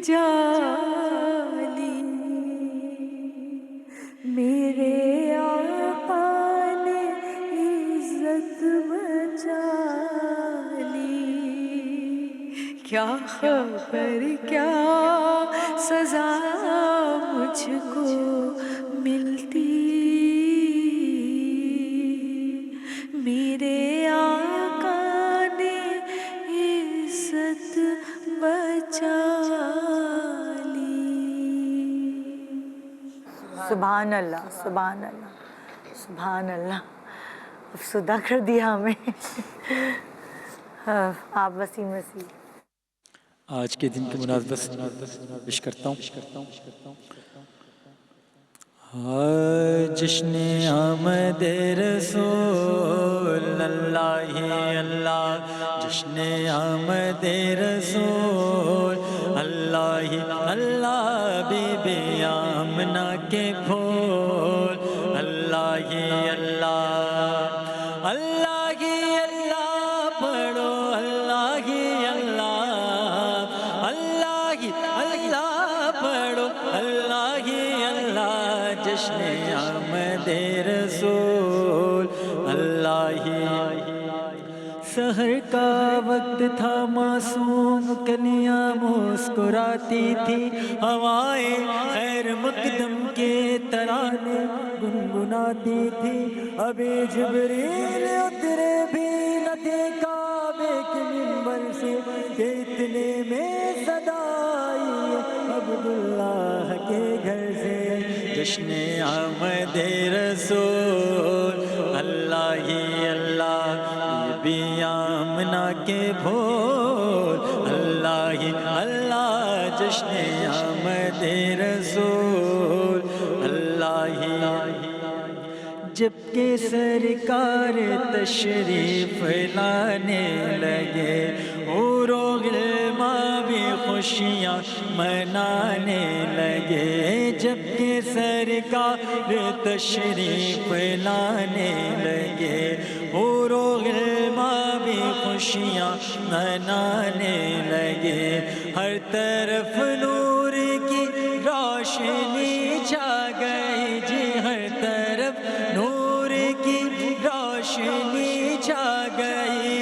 G: جالی، میرے آقا نے عزت بچا لی، کیا خبر کیا سزا مجھ کو ملتی، میرے آقا نے عزت بچا لی۔
A: سبحان اللہ، سبحان اللہ، سبحان اللہ، افسردہ کر دیا ہمیں۔ آپ وسیم وسیم۔
H: آج کے دن کی مناسبت سے پیش کرتا ہوں جشن آمد رسول اللہ اللہ، جشن آمد رسول اللہ اللہ، بی بی آمنہ کے پھول اللہ اللہ، اللہ ہی اللہ پڑھو، اللہ ہی اللہ، اللہ ہی اللہ پڑھو، اللہ ہی اللہ، جشن آمد رسول اللہ ہی۔ سحر کا وقت تھا، معصوم کلیاں مسکراتی تھی، ہوائیں خیر مقدم کے ترانے گنگناتی تھی، ابھی جبریل اترے بھی نہ تھے کعبے کے منبر سے کہ اتنے میں صدا آئی عبداللہ کے گھر سے، جشن آمد رسول اللہ ہی اللہ، بی آمنہ کے پھول اللہ ہی اللہ، جشن آمد رسول اللہ ہی۔ جب کہ سرکار تشریف لانے لگے، حور و غلماں بھی خوشیاں منانے لگے، جب کہ سرکار تشریف لانے لگے، حور و غلماں بھی خوشیاں منانے لگے، ہر طرف نور کی روشنی چھا گئی جی، ہر طرف نور کی روشنی چھا گئی،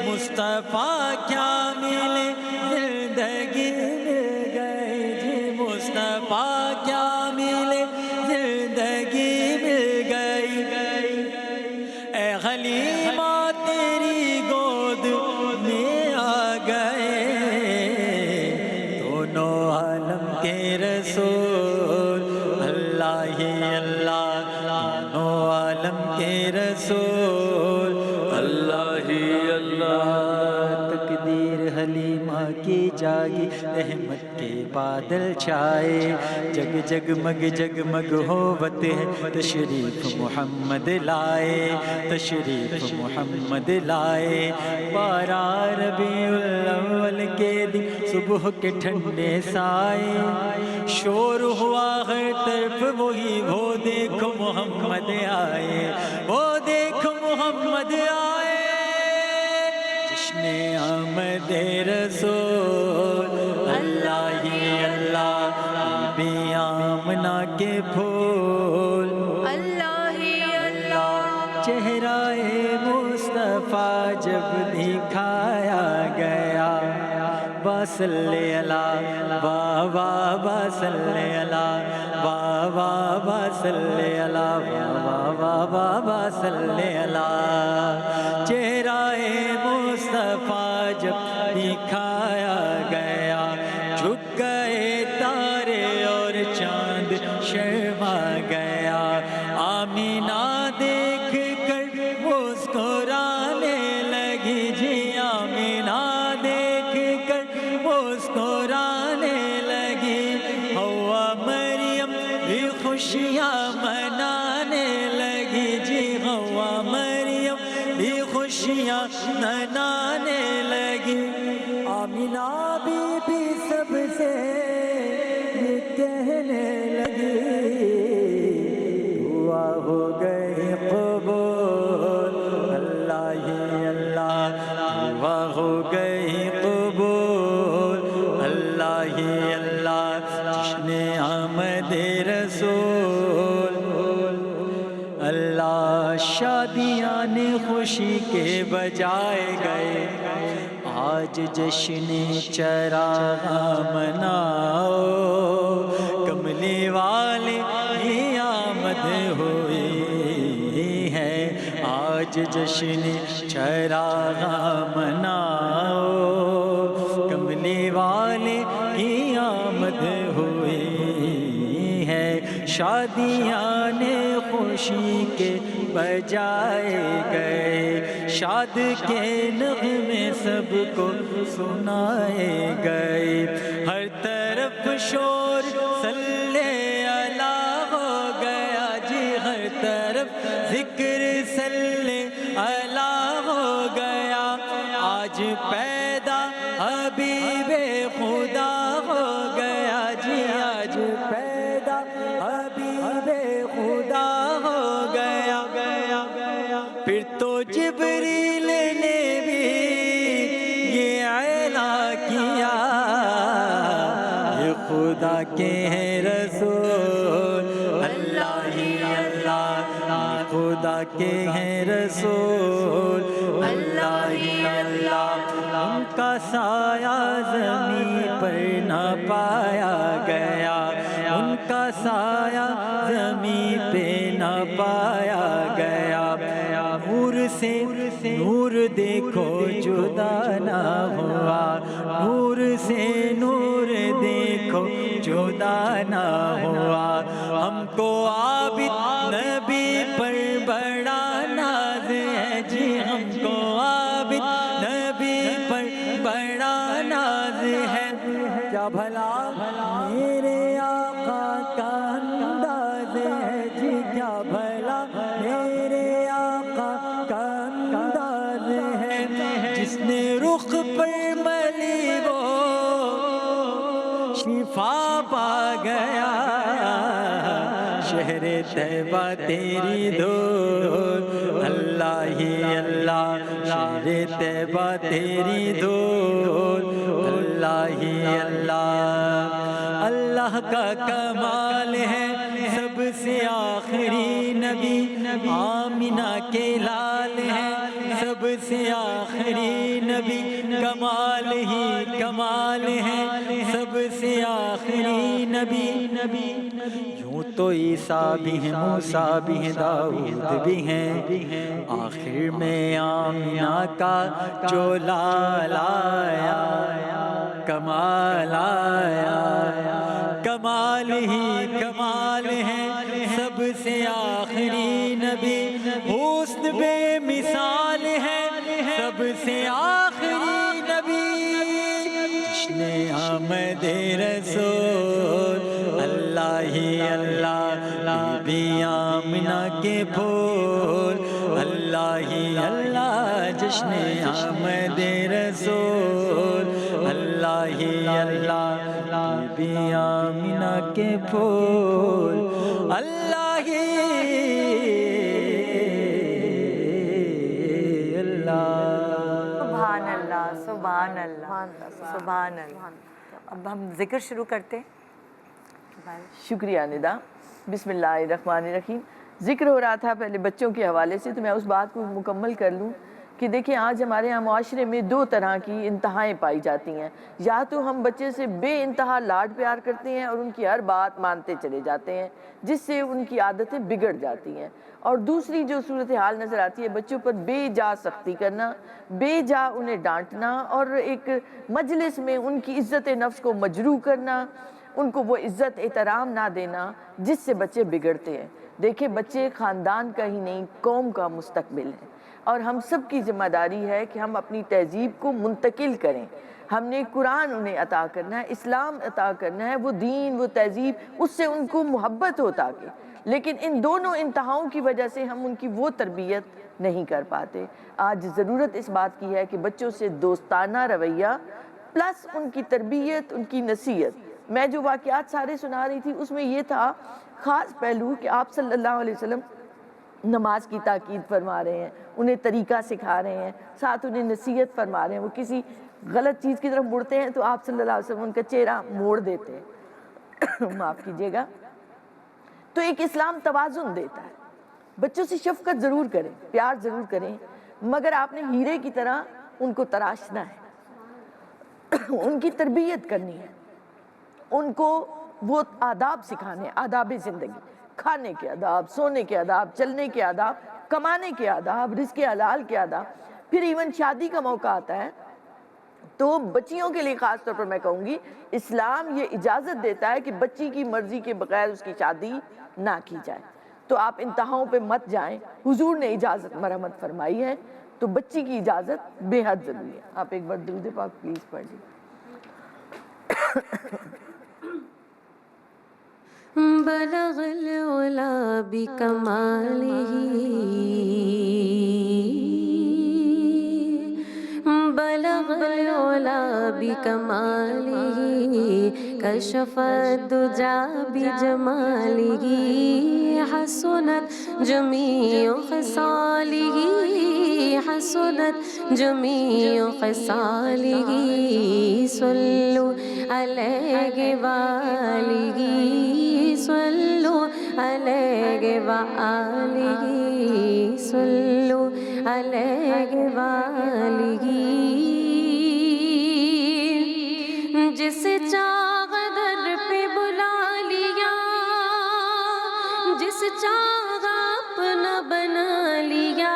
H: مصطفیٰ کیا ملے زندگی مل گئی جی، مصطفیٰ کیا ملے زندگی مل گئی، اے حلیمہ تیری گود میں آ گئے دونوں عالم کے رسول اللہ ہی اللہ، دونوں عالم کے رسول اللہ ہی اللہ، تقدیر حلیمہ کی جاگی، رحمت کے بادل چھائے، جگ جگمگ جگمگ ہوت ہے، تشریف محمد لائے، تشریف محمد لائے، 12 ربیع الاول کے دن صبح کے ٹھنڈے سائے، شور ہوا ہر طرف وہی، وہ دیکھو محمد آئے، وہ دیکھو محمد آئے، جشن آمد رسول اللہ ہی اللہ، بی آمنہ کے پھول
G: اللہ ہی اللہ،
H: چہرہ مصطفیٰ جب دکھایا گیا، صلی اللہ واہ واہ واہ صلی اللہ واہ واہ واہ صلی اللہ واہ واہ واہ واہ صلی اللہ چہرہ مصطفیٰ جب دکھایا گیا جھک گئے تارے اور چاند شرما گیا آمینہ دیکھ کر مسکرانے لگی جی آمینہ دیکھ کر مسکرانے لگی ہوا مریم بھی خوشیاں منانے لگی جی ہوا مریم بھی خوشیاں منانے لگی آمینہ بی سب سے یہ کہنے لگی دعا ہو گئی قبول اللہ ہی اللہ دعا ہو گئی قبول اللہ ہی اللہ جشن آمد رسول اللہ شادیاں نے خوشی کے بجائے گئے آج جشن چراغ مناؤ کملی والے کی آمد ہوئی ہے آج جشن چراغ مناؤ کملی والے کی آمد ہوئی ہے شادیاں نے خوشی کے بجائے گئے شاد کے نغمے سب کو سنائے گئے ہر طرف شور صلی اللہ ہو گیا جی ہر طرف ذکر صلی اللہ ہو گیا آج پیدا حبیب خدا ہو گیا جی آج پیدا حبیب خدا ہو گیا پھر تو جبریل نے بھی یہ اعلان کیا یہ خدا کے ہیں رسول اللہ ہی اللہ خدا کے ہیں رسول اللہ ہی اللہ ان کا سایہ زمین پر نہ پایا گیا ان کا سایہ زمین پہ نہ پایا گیا نور سے نور دیکھو جدا نہ ہوا نور سے نور دیکھو جدا نہ ہوا ہم کو عابد نبی پر بڑا ناز ہے جی ہم کو عابد نبی پر بڑا ناز ہے کیا بھلا میرے آقا کا انداز ہے جی کیا بھلا میرے آقا کا انداز ہے جس نے رخ پر ملی وہ شفا پا گیا شہر طیبہ تیری دھول اللہ ہی اللہ شہر طیبہ تیری دھول اللہ ہی اللہ اللہ کا کمال ہے سب سے آخری نبی آمینہ کے لال ہے سب سے آخری نبی کمال ہی کمال ہے سب سے آخری نبی یوں تو عیسیٰ بھی ہیں موسیٰ بھی ہیں داؤد بھی ہیں آخر میں آمینہ کا جو لال آیا کمال آیا کمال ہی کمال ہے سب سے آخری نبی حسن بے مثال ہے سب سے آخری نبی جشن آمد رسول اللہ ہی اللہ بی آمنہ کے پھول اللہ ہی اللہ جشن آمد رسول اللہ ہی اللہ بی آمنہ کے پھول اللہ ہی اللہ
A: سبحان اللہ سبحان اللہ سبحان اللہ اب ہم ذکر شروع کرتے ہیں
D: شکریہ ندا بسم اللہ الرحمن الرحیم ذکر ہو رہا تھا پہلے بچوں کے حوالے سے تو میں اس بات کو مکمل کر لوں کہ دیکھیں آج ہمارے یہاں معاشرے میں دو طرح کی انتہائیں پائی جاتی ہیں. یا تو ہم بچے سے بے انتہا لاڈ پیار کرتے ہیں اور ان کی ہر بات مانتے چلے جاتے ہیں جس سے ان کی عادتیں بگڑ جاتی ہیں, اور دوسری جو صورتحال نظر آتی ہے بچوں پر بے جا سختی کرنا, بے جا انہیں ڈانٹنا اور ایک مجلس میں ان کی عزت نفس کو مجروح کرنا, ان کو وہ عزت احترام نہ دینا جس سے بچے بگڑتے ہیں. دیکھیں بچے خاندان کا ہی نہیں قوم کا مستقبل ہے, اور ہم سب کی ذمہ داری ہے کہ ہم اپنی تہذیب کو منتقل کریں. ہم نے قرآن انہیں عطا کرنا ہے, اسلام عطا کرنا ہے, وہ دین وہ تہذیب اس سے ان کو محبت ہو تاکہ, لیکن ان دونوں انتہاؤں کی وجہ سے ہم ان کی وہ تربیت نہیں کر پاتے. آج ضرورت اس بات کی ہے کہ بچوں سے دوستانہ رویہ پلس ان کی تربیت ان کی نصیحت. میں جو واقعات سارے سنا رہی تھی اس میں یہ تھا خاص پہلو کہ آپ صلی اللہ علیہ وسلم نماز کی تاکید فرما رہے ہیں, انہیں طریقہ سکھا رہے ہیں, ساتھ انہیں نصیحت فرما رہے ہیں. وہ کسی غلط چیز کی طرف مڑتے ہیں تو آپ صلی اللہ علیہ وسلم ان کا چہرہ موڑ دیتے ہیں معاف کیجیے گا. تو ایک اسلام توازن دیتا ہے. بچوں سے شفقت ضرور کریں, پیار ضرور کریں, مگر آپ نے ہیرے کی طرح ان کو تراشنا ہے, ان کی تربیت کرنی ہے, ان کو وہ آداب سکھانے, آداب زندگی, کھانے کے آداب, سونے کے آداب, چلنے کے آداب, کمانے کے آداب, رزق حلال کے آداب. پھر ایون شادی کا موقع آتا ہے تو بچیوں کے لیے خاص طور پر میں کہوں گی اسلام یہ اجازت دیتا ہے کہ بچی کی مرضی کے بغیر اس کی شادی نہ کی جائے. تو آپ انتہاؤں پہ مت جائیں, حضور نے اجازت مرحمت فرمائی ہے, تو بچی کی اجازت بے حد ضروری ہے. آپ ایک بار درود پاک پلیز پڑھ لیجیے.
E: بلغ العلا بکمالہ بلغ العلا بکمالہ کشف الدجا بجمالہ حسنت جمیع خصالہ حسنت جمیع خصالہ صلو علیہ وآلہ صلو علیہ وآلہ صلو علیہ وآلہ. جس چاہ در پہ بلا لیا, جس چاہ اپنا بنا لیا,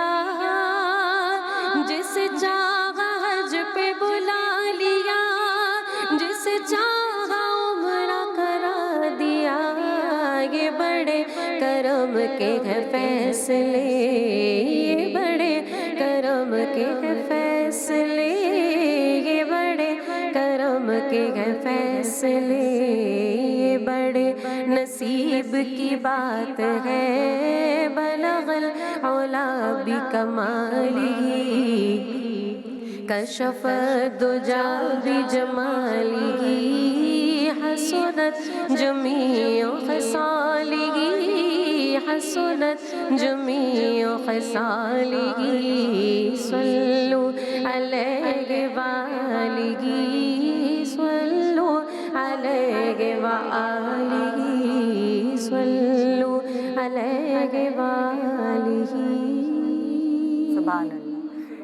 E: جس چاہ حج پہ بلا لیا, جس چاہ عمرہ کرا دیا. یہ بڑے کرم کے ہے فیصلے, یہ بڑے کرم کے ہے فیصلے, یہ بڑے کرم کے ہے فیصلے, یہ بڑے نصیب کی بات ہے. بلغ العلا بکمالہ کشف الدجا بجمالہ حسنت جمیع خصالہ حسنت جمیع خصالہ صلو علیہ وآلہ صلو علیہ وآلہ صلو علیہ وآلہ.
A: سبحان اللہ.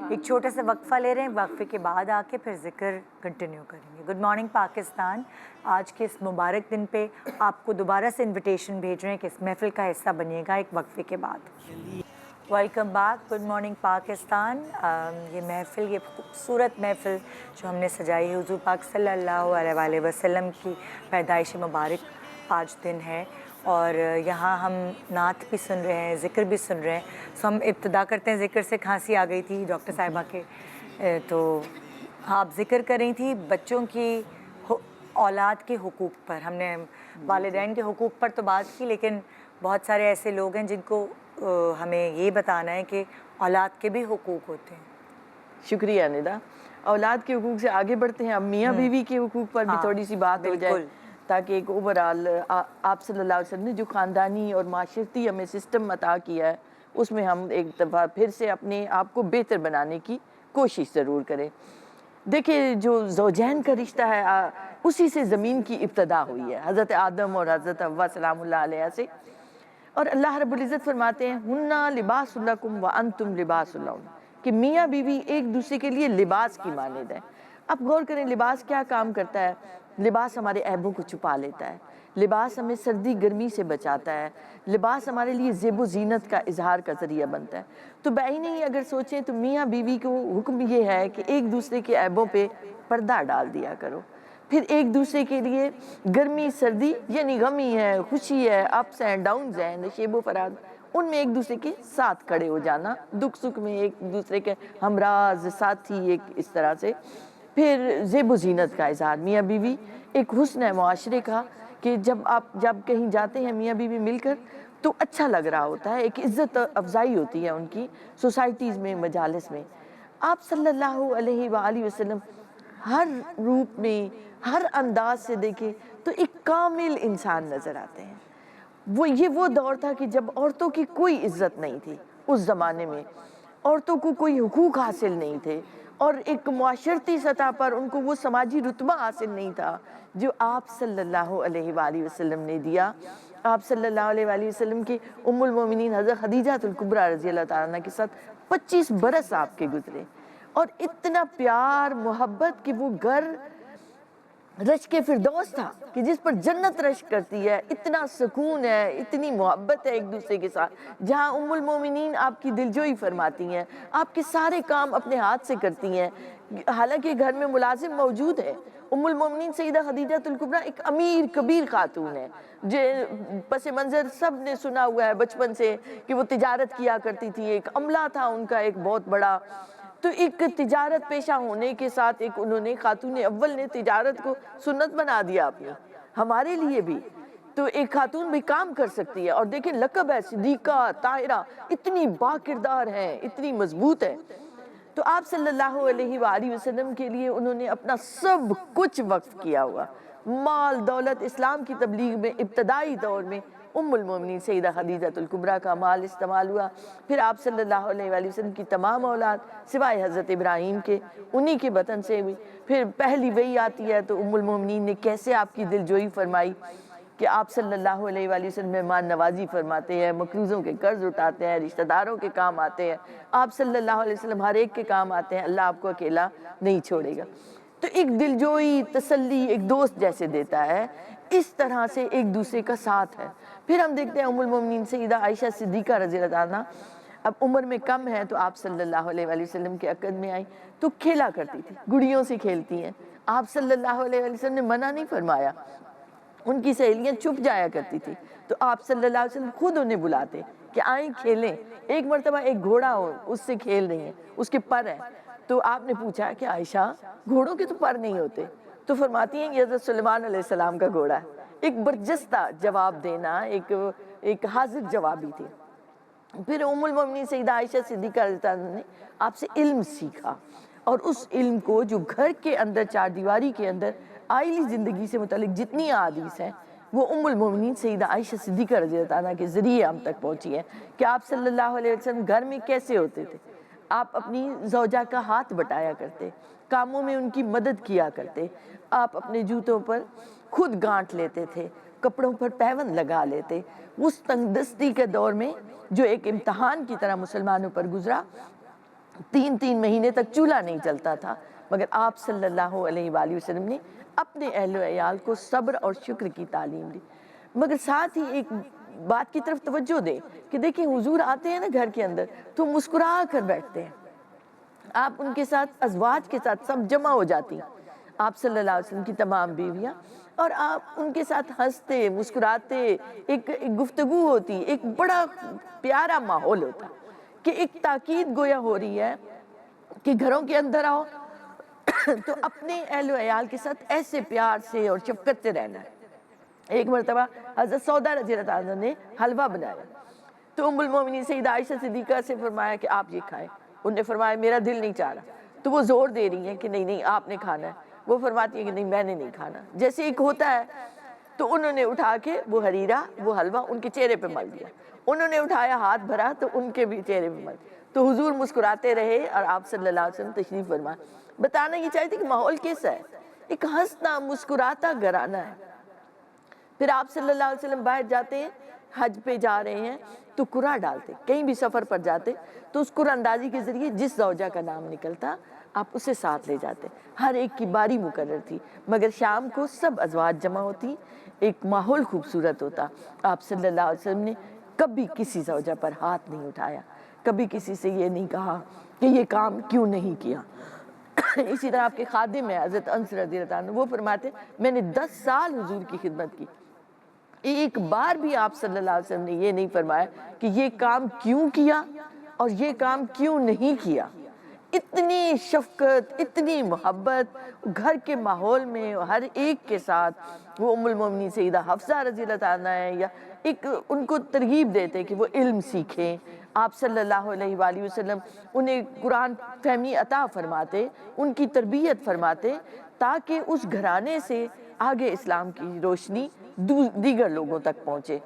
A: ایک چھوٹا سا وقفہ لے رہے ہیں, وقفے کے بعد آ کے پھر ذکر کنٹینیو کریں گے. Good morning Pakistan. آج کے اس مبارک دن پہ آپ کو دوبارہ سے انویٹیشن بھیج رہے ہیں کہ اس محفل کا حصہ بنیے گا ایک وقفے کے بعد. Welcome back. Good morning Pakistan. یہ محفل, یہ خوبصورت محفل جو ہم نے سجائی ہے, حضور پاک صلی اللہ علیہ وآلہ وسلم کی پیدائش مبارک آج دن ہے, اور یہاں ہم نعت بھی سن رہے ہیں, ذکر بھی سن رہے ہیں. سو ہم ابتدا کرتے ہیں ذکر سے. کھانسی آ گئی تھی ڈاکٹر صاحبہ کے, تو آپ ذکر کر رہی تھی بچوں کی اولاد کے حقوق پر. ہم نے والدین کے حقوق پر تو بات کی, لیکن بہت سارے ایسے لوگ ہیں جن کو ہمیں یہ بتانا ہے کہ اولاد کے بھی حقوق ہوتے ہیں.
D: شکریہ ندا. اولاد کے حقوق سے آگے بڑھتے ہیں, اب میاں بیوی کے حقوق پر بھی تھوڑی سی بات ہو جائے, تاکہ ایک اوورآل آپ صلی اللہ علیہ وسلم نے جو خاندانی اور معاشرتی ہمیں سسٹم عطا کیا ہے اس میں ہم ایک دفعہ پھر سے اپنے آپ کو بہتر بنانے کی کوشش ضرور کریں. دیکھیں جو زوجین کا رشتہ ہے اسی سے زمین کی ابتدا ہوئی ہے, حضرت آدم اور حضرت حوا سلام اللہ علیہ سے. اور اللہ رب العزت فرماتے ہیں ہنہ لباس لکم وانتم لباس لہن, کہ میاں بیوی ایک دوسرے کے لیے لباس کی مانند ہے۔ اب غور کریں لباس کیا کام کرتا ہے؟ لباس ہمارے عیبوں کو چھپا لیتا ہے، لباس ہمیں سردی گرمی سے بچاتا ہے، لباس ہمارے لیے زیب و زینت کا اظہار کا ذریعہ بنتا ہے۔ تو بعینی ہی اگر سوچیں تو میاں بیوی کو حکم یہ ہے کہ ایک دوسرے کے عیبوں پہ پردہ ڈال دیا کرو، پھر ایک دوسرے کے لیے گرمی سردی یعنی غمی ہے، خوشی ہے، اپس ہیں، ڈاؤنز ہیں، نشیب و فراد، ان میں ایک دوسرے کے ساتھ کھڑے ہو جانا، دکھ سکھ میں ایک دوسرے کے ہمراز ساتھی، ایک اس طرح سے۔ پھر زیب و زینت کا اظہار، میاں بیوی ایک حسن ہے معاشرے کا کہ جب کہیں جاتے ہیں میاں بیوی مل کر تو اچھا لگ رہا ہوتا ہے، ایک عزت افزائی ہوتی ہے ان کی سوسائٹیز میں، مجالس میں۔ آپ صلی اللہ علیہ وآلہ وسلم ہر روپ میں، ہر انداز سے دیکھیں تو ایک کامل انسان نظر آتے ہیں۔ وہ دور تھا کہ جب عورتوں کی کوئی عزت نہیں تھی، اس زمانے میں عورتوں کو کوئی حقوق حاصل نہیں تھے، اور ایک معاشرتی سطح پر ان کو وہ سماجی رتبہ حاصل نہیں تھا جو آپ صلی اللہ علیہ وآلہ وسلم نے دیا۔ آپ صلی اللہ علیہ وآلہ وسلم کی ام المومنین حضرت خدیجہ الکبریٰ رضی اللہ تعالیٰ عنہ کے ساتھ 25 برس آپ کے گزرے، اور اتنا پیار محبت کہ وہ گھر رشک فردوس تھا کہ جس پر جنت رشک کرتی ہے، اتنا سکون ہے، اتنی محبت ہے ایک دوسرے کے ساتھ، جہاں ام المومنین آپ کی دلجوئی فرماتی ہیں، آپ کے سارے کام اپنے ہاتھ سے کرتی ہیں، حالانکہ گھر میں ملازم موجود ہے۔ ام المومنین سیدہ خدیجہ الکبریٰ ایک امیر کبیر خاتون ہے، جو پس منظر سب نے سنا ہوا ہے بچپن سے کہ وہ تجارت کیا کرتی تھی، ایک عملہ تھا ان کا ایک بہت بڑا۔ تو ایک تجارت پیشہ ہونے کے ساتھ ایک انہوں نے خاتون اول نے تجارت کو سنت بنا دیا اپنی، ہمارے لیے بھی تو ایک خاتون بھی کام کر سکتی ہے، اور دیکھیں لقب ہے صدیقہ طاہرہ، اتنی با کردار ہے، اتنی مضبوط ہے۔ تو آپ صلی اللہ علیہ وآلہ وسلم کے لیے انہوں نے اپنا سب کچھ وقف کیا ہوا، مال دولت، اسلام کی تبلیغ میں ابتدائی دور میں ام المومنین سیدہ خدیجہ الکبریٰ کا مال استعمال ہوا۔ پھر آپ صلی اللہ علیہ وآلہ وسلم کی تمام اولاد سوائے حضرت ابراہیم کے، انہی کے بطن سے ہوئی۔ پھر پہلی وحی آتی ہے تو ام المومنین نے کیسے آپ کی دلجوئی فرمائی کہ آپ صلی اللہ علیہ وآلہ وسلم مہمان نوازی فرماتے ہیں، مقروضوں کے قرض اٹھاتے ہیں، رشتہ داروں کے کام آتے ہیں، آپ صلی اللہ علیہ وسلم ہر ایک کے کام آتے ہیں، اللہ آپ کو اکیلا نہیں چھوڑے گا۔ تو ایک دلجوئی تسلی ایک دوست جیسے دیتا ہے، اس طرح سے ایک دوسرے کا ساتھ ہے۔ پھر ہم دیکھتے ہیں ام المومنین سیدہ عائشہ صدیقہ رضی اللہ عنہا اب عمر میں کم ہے تو آپ صلی اللہ علیہ وآلہ وسلم کے عقد میں آئی تو کھیلا کرتی تھی، گڑیوں سے کھیلتی ہیں، آپ صلی اللہ علیہ وآلہ وسلم نے منع نہیں فرمایا، ان کی سہیلیاں چھپ جایا کرتی تھی تو آپ صلی اللہ علیہ وسلم خود انہیں بلاتے کہ آئیں کھیلیں۔ ایک مرتبہ ایک گھوڑا ہو اس سے کھیل رہی ہیں، اس کے پر ہیں، تو آپ نے پوچھا کہ عائشہ گھوڑوں کے تو پر نہیں ہوتے؟ تو فرماتی ہیں یہ حضرت سلیمان علیہ السلام کا گھوڑا ہے۔ ایک برجستہ جواب دینا، ایک حاضر جوابی تھی۔ پھر ام المومنین سیدہ عائشہ صدیقہ رضی اللہ عنہا نے آپ سے علم سیکھا، اور اس علم کو جو گھر کے اندر چار دیواری کے اندر آئلی زندگی سے متعلق جتنی احادیث ہیں وہ ام المومنین سیدہ عائشہ صدیقہ رضی اللہ عنہا کے ذریعے ہم تک پہنچی ہے کہ آپ صلی اللہ علیہ وسلم گھر میں کیسے ہوتے تھے۔ آپ اپنی زوجہ کا ہاتھ بٹایا کرتے، کاموں میں ان کی مدد کیا کرتے، آپ اپنے جوتوں پر خود گانٹھ لیتے تھے، کپڑوں پر پیوند لگا لیتے۔ اس تنگ دستی کے دور میں جو ایک امتحان کی طرح مسلمانوں پر گزرا، 3 مہینے تک چولہا نہیں چلتا تھا، مگر آپ صلی اللہ علیہ وآلہ وسلم نے اپنے اہل و عیال کو صبر اور شکر کی تعلیم دی۔ مگر ساتھ ہی ایک بات کی طرف توجہ دیں کہ دیکھیں حضور آتے ہیں نا گھر کے اندر تو مسکرا کر بیٹھتے ہیں، آپ ان کے ساتھ ازواج کے ساتھ سب جمع ہو جاتی ہیں، آپ صلی اللہ علیہ وسلم کی تمام بیویاں، اور آپ ان کے ساتھ ہنستے مسکراتے، ایک گفتگو ہوتی، ایک بڑا پیارا ماحول ہوتا کہ ایک تاکید گویا ہو رہی ہے کہ گھروں کے اندر آؤ تو اپنے اہل و عیال کے ساتھ ایسے پیار سے اور شفقت سے رہنا ہے۔ ایک مرتبہ حضرت سودا رضی اللہ عنہا نے حلوہ بنایا تو ام المومنین سیدہ عائشہ صدیقہ سے فرمایا کہ آپ یہ کھائیں، انہوں نے فرمایا میرا دل نہیں چاہ رہا، تو وہ زور دے رہی ہیں کہ نہیں آپ نے کھانا ہے، وہ فرماتی ہے کہ نہیں میں نے نہیں کھانا۔ جیسے ایک ہوتا ہے تو انہوں نے اٹھا کے وہ حریرہ وہ حلوہ ان کے چہرے پہ مل دیا، انہوں نے اٹھایا ہاتھ بھرا تو ان کے بھی چہرے پہ مل، تو حضور مسکراتے رہے اور آپ صلی اللہ علیہ وسلم تشریف فرما۔ بتانا یہ چاہتے کہ ماحول کیسا ہے، ایک ہنستا مسکراتا گھرانہ ہے۔ پھر آپ صلی اللہ علیہ وسلم باہر جاتے ہیں، حج پہ جا رہے ہیں تو قرعہ ڈالتے، کہیں بھی سفر پر جاتے تو اس قرعہ اندازی کے ذریعے جس زوجہ کا نام نکلتا آپ اسے ساتھ لے جاتے، ہر ایک کی باری مقرر تھی، مگر شام کو سب ازواج جمع ہوتی، ایک ماحول خوبصورت ہوتا۔ آپ صلی اللہ علیہ وسلم نے کبھی کسی زوجہ پر ہاتھ نہیں اٹھایا، کبھی کسی سے یہ نہیں کہا کہ یہ کام کیوں نہیں کیا۔ اسی طرح آپ کے خادم ہیں حضرت انس رضی اللہ عنہ، وہ فرماتے میں نے 10 سال حضور کی خدمت کی، ایک بار بھی آپ صلی اللہ علیہ وسلم نے یہ نہیں فرمایا کہ یہ کام کیوں کیا اور یہ کام کیوں نہیں کیا۔ اتنی شفقت، اتنی محبت گھر کے ماحول میں ہر ایک کے ساتھ۔ وہ ام المومنین سیدہ حفصہ رضی اللہ عنہ ہے، یا ایک ان کو ترغیب دیتے کہ وہ علم سیکھیں، آپ صلی اللہ علیہ وآلہ وسلم انہیں قرآن فہمی عطا فرماتے، ان کی تربیت فرماتے تاکہ اس گھرانے سے آگے اسلام کی روشنی دیگر لوگوں تک پہنچے۔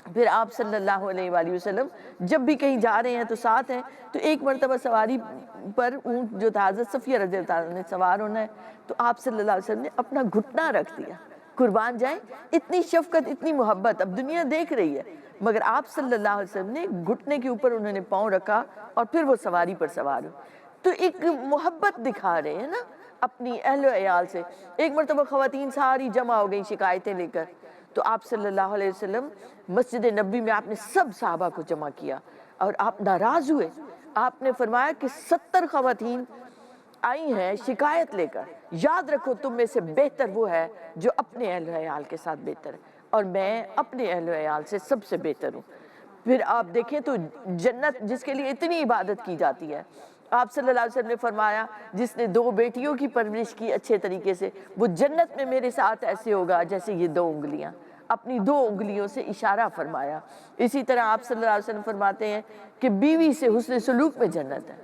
D: پھر آپ صلی اللہ علیہ وآلہ وسلم جب بھی کہیں جا رہے ہیں تو ساتھ ہیں، تو ایک مرتبہ سواری پر اونٹ جو تھا حضرت صفیہ رضی اللہ عنہ نے سوار ہونا ہے، تو آپ صلی اللہ علیہ وسلم نے اپنا گھٹنا رکھ دیا، قربان جائیں اتنی شفقت، اتنی محبت، اب دنیا دیکھ رہی ہے مگر آپ صلی اللہ علیہ وسلم نے گھٹنے کے اوپر انہوں نے پاؤں رکھا اور پھر وہ سواری پر سوار ہو، تو ایک محبت دکھا رہے ہیں نا اپنی اہل و عیال سے۔ ایک مرتبہ خواتین ساری جمع ہو گئی شکایتیں لے کر، تو آپ صلی اللہ علیہ وسلم مسجد نبوی میں آپ نے سب صحابہ کو جمع کیا اور آپ ناراض ہوئے، آپ نے فرمایا کہ 70 خواتین آئی ہیں شکایت لے کر، یاد رکھو تم میں سے بہتر وہ ہے جو اپنے اہل و عیال کے ساتھ بہتر ہے، اور میں اپنے اہل و عیال سے سب سے بہتر ہوں۔ پھر آپ دیکھیں تو جنت جس کے لیے اتنی عبادت کی جاتی ہے، آپ صلی اللہ علیہ وسلم نے فرمایا جس نے 2 بیٹیوں کی پرورش کی اچھے طریقے سے وہ جنت میں میرے ساتھ ایسے ہوگا جیسے یہ 2 انگلیاں، اپنی 2 انگلیوں سے اشارہ فرمایا۔ اسی طرح آپ صلی اللہ علیہ وسلم فرماتے ہیں کہ بیوی سے حسن سلوک میں جنت ہے۔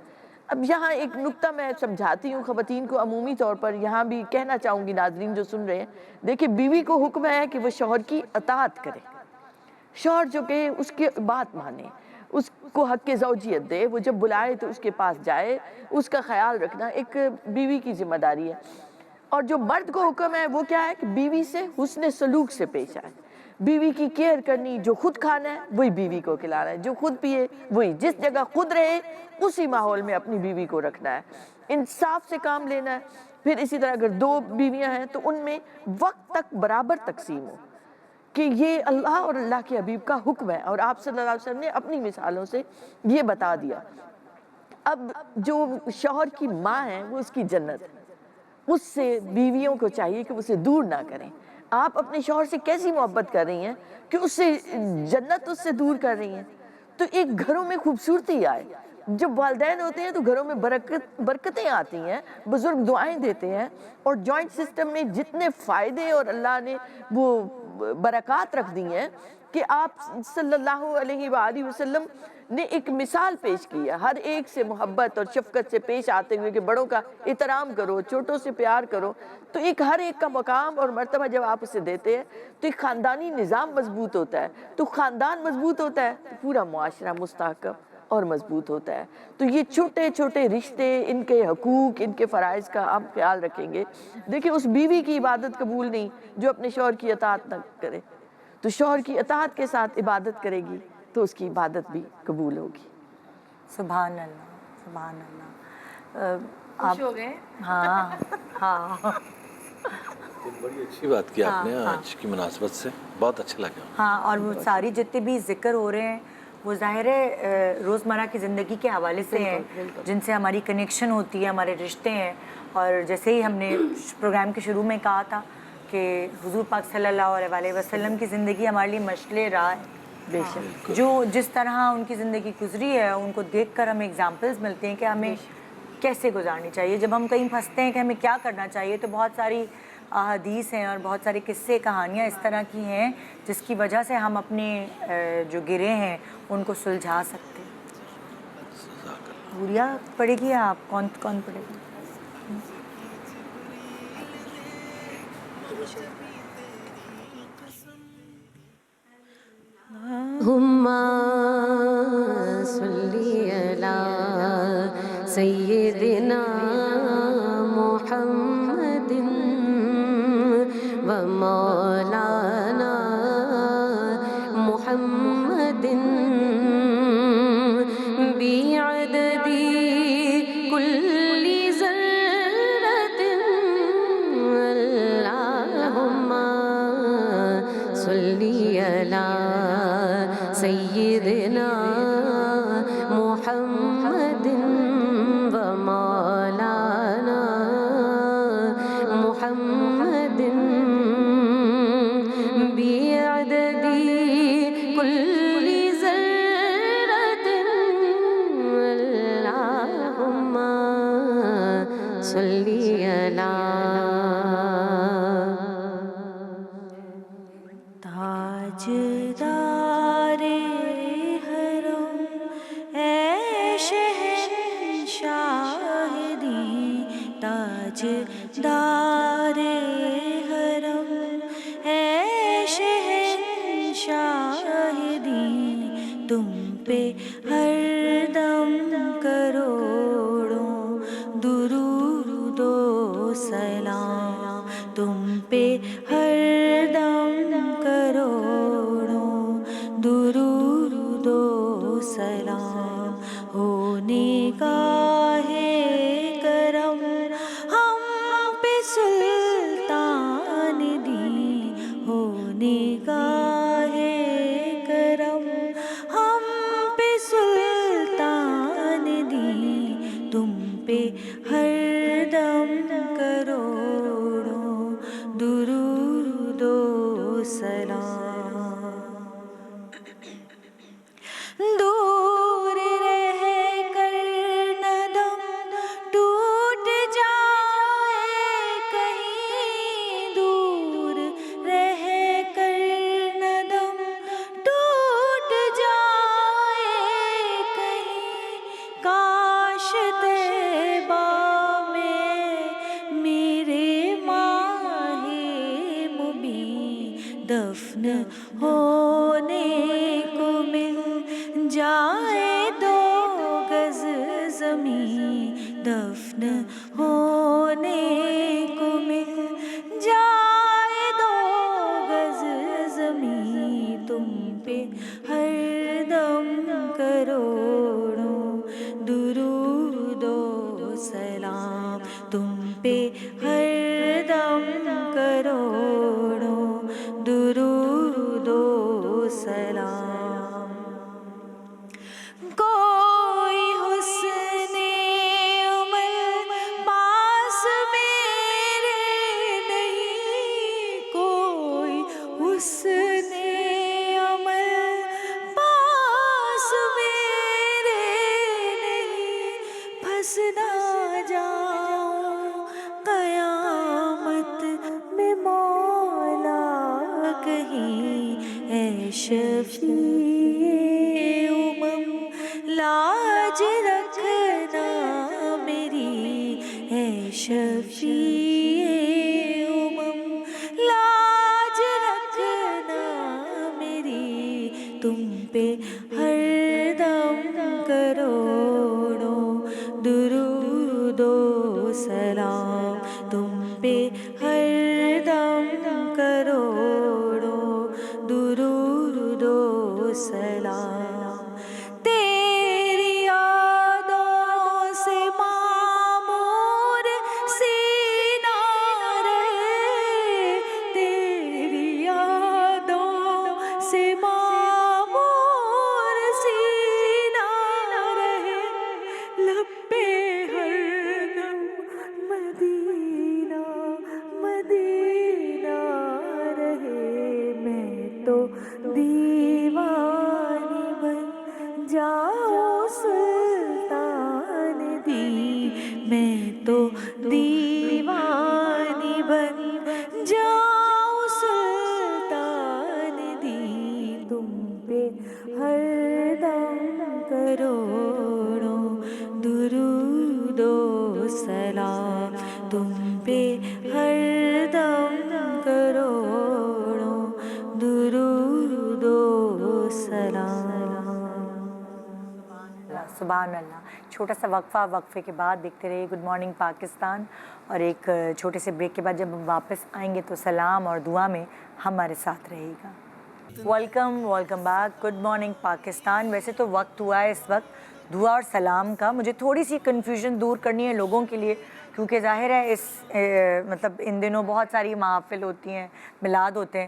D: اب یہاں ایک نکتہ میں سمجھاتی ہوں خواتین کو عمومی طور پر، یہاں بھی کہنا چاہوں گی ناظرین جو سن رہے ہیں، دیکھیں بیوی کو حکم ہے کہ وہ شوہر کی اطاعت کرے، شوہر جو کہے اس کی بات مانے، اس کو حق زوجیت دے، وہ جب بلائے تو اس کے پاس جائے، اس کا خیال رکھنا ایک بیوی کی ذمہ داری ہے۔ اور جو مرد کو حکم ہے وہ کیا ہے کہ بیوی سے حسن سلوک سے پیش آئے، بیوی کی کیئر کرنی، جو خود کھانا ہے وہی بیوی کو کھلانا ہے، جو خود پیے وہی، جس جگہ خود رہے اسی ماحول میں اپنی بیوی کو رکھنا ہے، انصاف سے کام لینا ہے۔ پھر اسی طرح اگر 2 بیویاں ہیں تو ان میں وقت تک برابر تقسیم ہو، کہ یہ اللہ اور اللہ کے حبیب کا حکم ہے، اور آپ صلی اللہ علیہ وسلم نے اپنی مثالوں سے یہ بتا دیا۔ اب جو شوہر کی ماں ہے وہ اس کی جنت ہے، اس سے بیویوں کو چاہیے کہ اسے دور نہ کریں۔ آپ اپنے شوہر سے کیسی محبت کر رہی ہیں کہ اس سے جنت اس سے دور کر رہی ہیں، تو ایک گھروں میں خوبصورتی آئے۔ جب والدین ہوتے ہیں تو گھروں میں برکتیں آتی ہیں، بزرگ دعائیں دیتے ہیں، اور جوائنٹ سسٹم میں جتنے فائدے اور اللہ نے وہ برکات رکھ دی ہیں کہ آپ صلی اللہ علیہ وآلہ وسلم نے ایک مثال پیش کی ہے، ہر ایک سے محبت اور شفقت سے پیش آتے ہوئے کہ بڑوں کا احترام کرو، چھوٹوں سے پیار کرو، تو ایک ہر ایک کا مقام اور مرتبہ جب آپ اسے دیتے ہیں تو ایک خاندانی نظام مضبوط ہوتا ہے، تو خاندان مضبوط ہوتا ہے تو پورا معاشرہ مستحکم اور مضبوط ہوتا ہے۔ تو یہ چھوٹے چھوٹے رشتے، ان کے حقوق، ان کے فرائض کا آپ خیال رکھیں گے۔ دیکھیں اس بیوی کی عبادت قبول نہیں جو اپنے شوہر کی اطاعت نہ کرے، تو شوہر کی اطاعت کے ساتھ عبادت کرے گی تو اس کی عبادت بھی قبول ہوگی۔
A: سبحان اللہ، سبحان اللہ۔
C: خوش ہو گئے؟
A: ہاں ہاں
B: بڑی اچھی بات کی آپ نے آج کی مناسبت سے، بہت اچھا لگا۔
A: ہاں، اور وہ ساری جتنے بھی ذکر ہو رہے ہیں وہ ظاہر ہے روزمرہ کی زندگی کے حوالے سے ہیں، جن سے ہماری کنیکشن ہوتی ہے، ہمارے رشتے ہیں۔ اور جیسے ہی ہم نے پروگرام کے شروع میں کہا تھا کہ حضور پاک صلی اللہ علیہ وسلم کی زندگی ہمارے لیے مشعل راہ ہے،
D: بے شک،
A: جو جس طرح ان کی زندگی گزری ہے ان کو دیکھ کر ہمیں اگزامپلز ملتے ہیں کہ ہمیں کیسے گزارنی چاہیے۔ جب ہم کہیں پھنستے ہیں کہ ہمیں کیا کرنا چاہیے تو بہت ساری احادیث ہیں اور بہت سارے قصے کہانیاں اس طرح کی ہیں جس کی وجہ سے ہم اپنے جو گرے ہیں ان کو سلجھا سکتے ہیں۔ بوریا پڑھے گی آپ؟ کون پڑھے گا؟
E: صلی علی سیدنا محمد و مولانا محمد علی سیدنا محمد و مولانا محمد بعدد كل ذرة اللهم صل على
G: تاجدار حرم اے شہنشاہ دی تاجدار حرم اے شہنشاہ دی تم پہ ہر دم کروڑوں درود و سلام تم پہ ہر دم کروڑوں درود و سلام ہونے کا ہے کرم ہم پہ سلطان دی ہونے کا ہے کرم ہم پہ سلطان دی تم پہ ہر دم کروڑوں درود و سلام دور رہ کر نہ دم ٹوٹ جائے کہیں دور رہ کر نہ دم ٹوٹ جائے کہیں کاش طیبہ میں میرے ماہ مبین دفن ہونے کو مل جائے 2 گز زمین دفن ہونے کو مل جائے 2 گز زمین تم پہ ہر دم کروڑوں درود و سلام تم پہ ہر دم کروڑوں درود و سلام کوئی حسن عمل پاس میرے نہیں کوئی حسن عمل پاس میرے نہیں پھنس نہ جاؤں قیامت میں مولا کہیں اے شفیع لاج رکھنا میری اے شفیع لاج رکھنا میری تم پہ ہر دم کروڑوں درود و سلام تم پہ ہر دم کروڑوں درود و سلام تیری یادوں سے معمور سینہ رہے تیری یادوں سے معمور سینہ رہے لب پہ ہر دم مدینہ مدینہ رہے میں تو دیوانی بن جاؤ سلطان دی میں تو دیوانی بن جاؤ سلطان دی تم پہ ہر دم کروڑوں درود و سلام تم پہ ہر دم کروڑوں درود و سلام
A: سبحان اللہ. چھوٹا سا وقفے کے بعد دیکھتے رہیے گڈ مارننگ پاکستان اور ایک چھوٹے سے بریک کے بعد جب ہم واپس آئیں گے تو سلام اور دعا میں ہمارے ساتھ رہے گا. Welcome back. Good morning Pakistan. ویسے تو وقت ہوا ہے اس وقت دعا اور سلام کا. مجھے تھوڑی سی کنفیوژن دور کرنی ہے لوگوں کے لیے کیونکہ ظاہر ہے اس مطلب ان دنوں بہت ساری محافل ہوتی ہیں، میلاد ہوتے ہیں.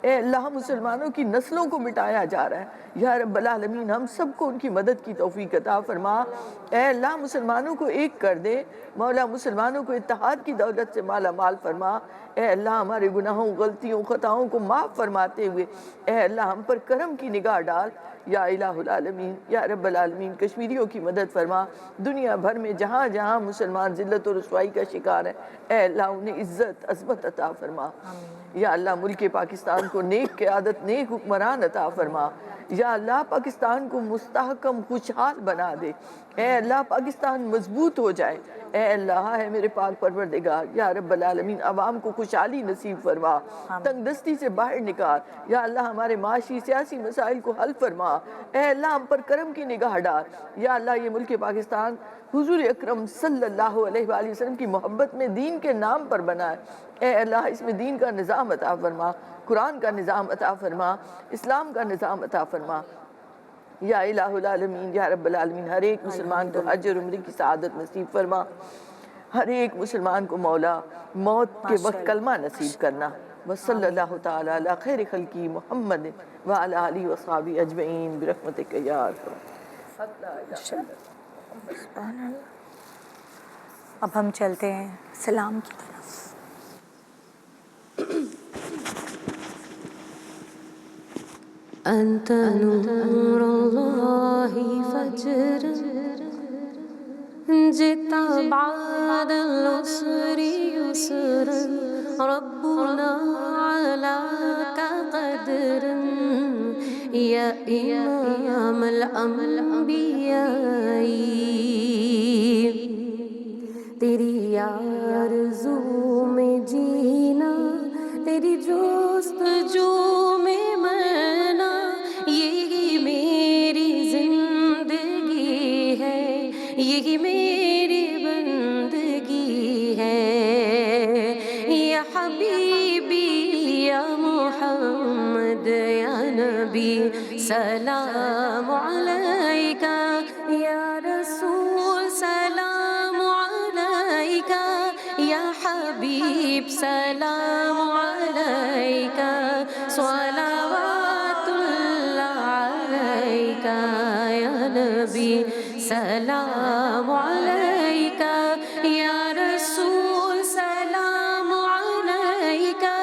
D: اے اللہ مسلمانوں کی نسلوں کو مٹایا جا رہا ہے، یا رب العالمین ہم سب کو ان کی مدد کی توفیق عطا فرما۔ اے اللہ مسلمانوں کو ایک کر دے، مولا مسلمانوں کو اتحاد کی دولت سے مالا مال فرما۔ اے اللہ ہمارے گناہوں، غلطیوں، خطاؤں کو معاف فرماتے ہوئے اے اللہ ہم پر کرم کی نگاہ ڈال، یا الہ العالمین، یا رب العالمین کشمیریوں کی مدد فرما۔ دنیا بھر میں جہاں جہاں مسلمان ذلت و رسوائی کا شکار ہے اے اللہ انہیں عزت عظمت عطا فرما۔ یا اللہ ملک پاکستان کو نیک قیادت، نیک حکمران عطا فرما۔ یا اللہ پاکستان کو مستحکم خوشحال بنا دے۔ اے اللہ پاکستان مضبوط ہو جائے۔ اے اللہ ہے میرے پاک پروردگار، یا رب العالمین عوام کو خوشحالی نصیب فرما، تنگ دستی سے باہر نکال۔ یا اللہ ہمارے معاشی سیاسی مسائل کو حل فرما۔ اے اللہ ہم پر کرم کی نگاہ ڈال۔ یا اللہ یہ ملک پاکستان حضور اکرم صلی اللہ علیہ وآلہ وسلم کی محبت میں دین کے نام پر بنا ہے۔ اے اللہ اس میں دین کا نظام عطا فرما، قرآن کا نظام عطا فرما، اسلام کا نظام عطا فرما۔ یا الہ العالمین، یا رب العالمین ہر ایک مسلمان کو حج اور عمرے کی سعادت نصیب فرما۔ ہر ایک مسلمان کو مولا موت کے وقت کلمہ نصیب کرنا۔ وصلی اللہ تعالی علی خیر خلقی محمد وعلی آلہ وصحبہ اجمعین برحمتک یا ارحم۔
A: اب ہم چلتے ہیں سلام کی طرف۔
E: أنت نور الله فجرا جئت بعد العسر يسرا ربنا علاك قدرا يا إمام الأنبياء تیری آرزو میں جینا، تیری جستجو میں مرنا، یہی میری زندگی ہے، یہی میری بندگی ہے۔ یا حبیبی یا محمد یا نبی سلام علیکہ، یا رسول سلام علیکہ، یا حبیب سلام علیکہ، صلوات اللہ علیکہ، یا نبی سلام علیکہ، یا رسول سلام علیکہ،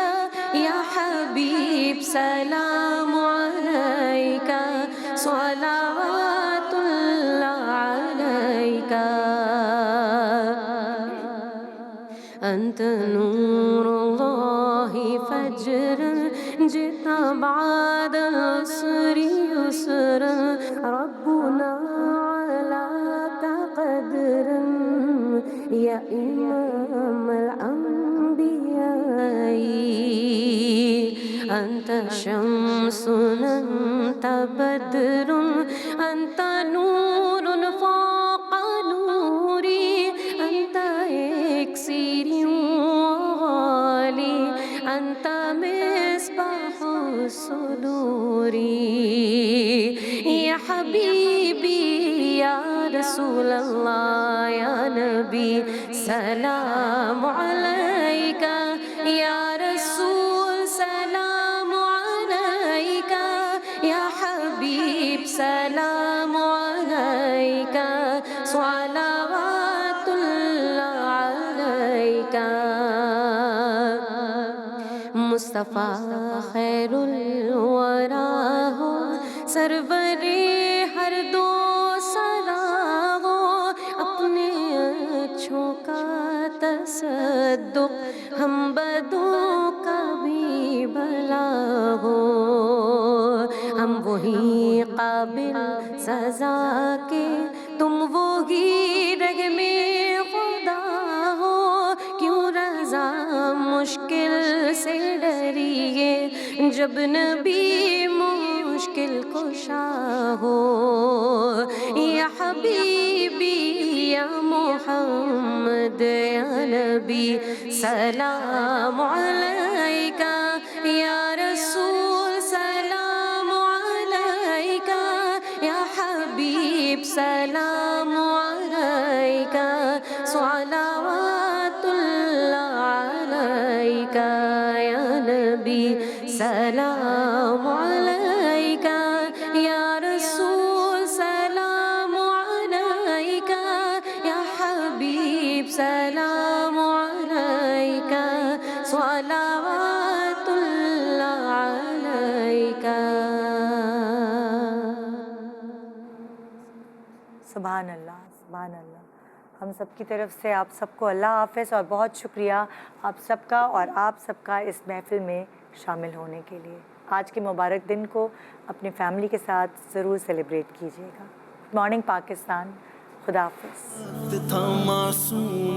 E: یا حبیب سلام علیکہ، صلوات اللہ علیکہ۔ أنت نور الله فجرا جئت بعد العسر يسرا ربنا علاك قدرا يا إمام الأنبياء أنت شمس أنت بدر أنت نور فوق نوري أنت إكسير وغالي أنت مصباح الصدور يا حبيبي يا رسول الله يا نبي سلام عليك يا رسول سلام عليك يا حبيب سلام عليك صلوات الله عليك مصطفیٰ خیر الورا ہو سرور ہر دو سرا ہو اپنے اچھوں کا تصدق ہم بدوں کا بھی بھلا ہو ہم وہی قابل سزا کے تم وہی رگ میں خدا ہو کیوں رضا مشکل سے ڈریے جب نبی مشکل کشا ہو یا حبیبی یا محمد یا نبی سلام علیکہ یا رسول سلام علیکہ یا حبیب سلام علیکہ صلوات اللہ علیکہ یا نبی سلام
A: سبحان اللہ سبحان اللہ. ہم سب کی طرف سے آپ سب کو اللہ حافظ اور بہت شکریہ آپ سب کا اور آپ سب کا اس محفل میں شامل ہونے کے لیے. آج کے مبارک دن کو اپنی فیملی کے ساتھ ضرور سیلیبریٹ کیجیے گا. Good morning Pakistan. خدا حافظ.
F: تھا معصوم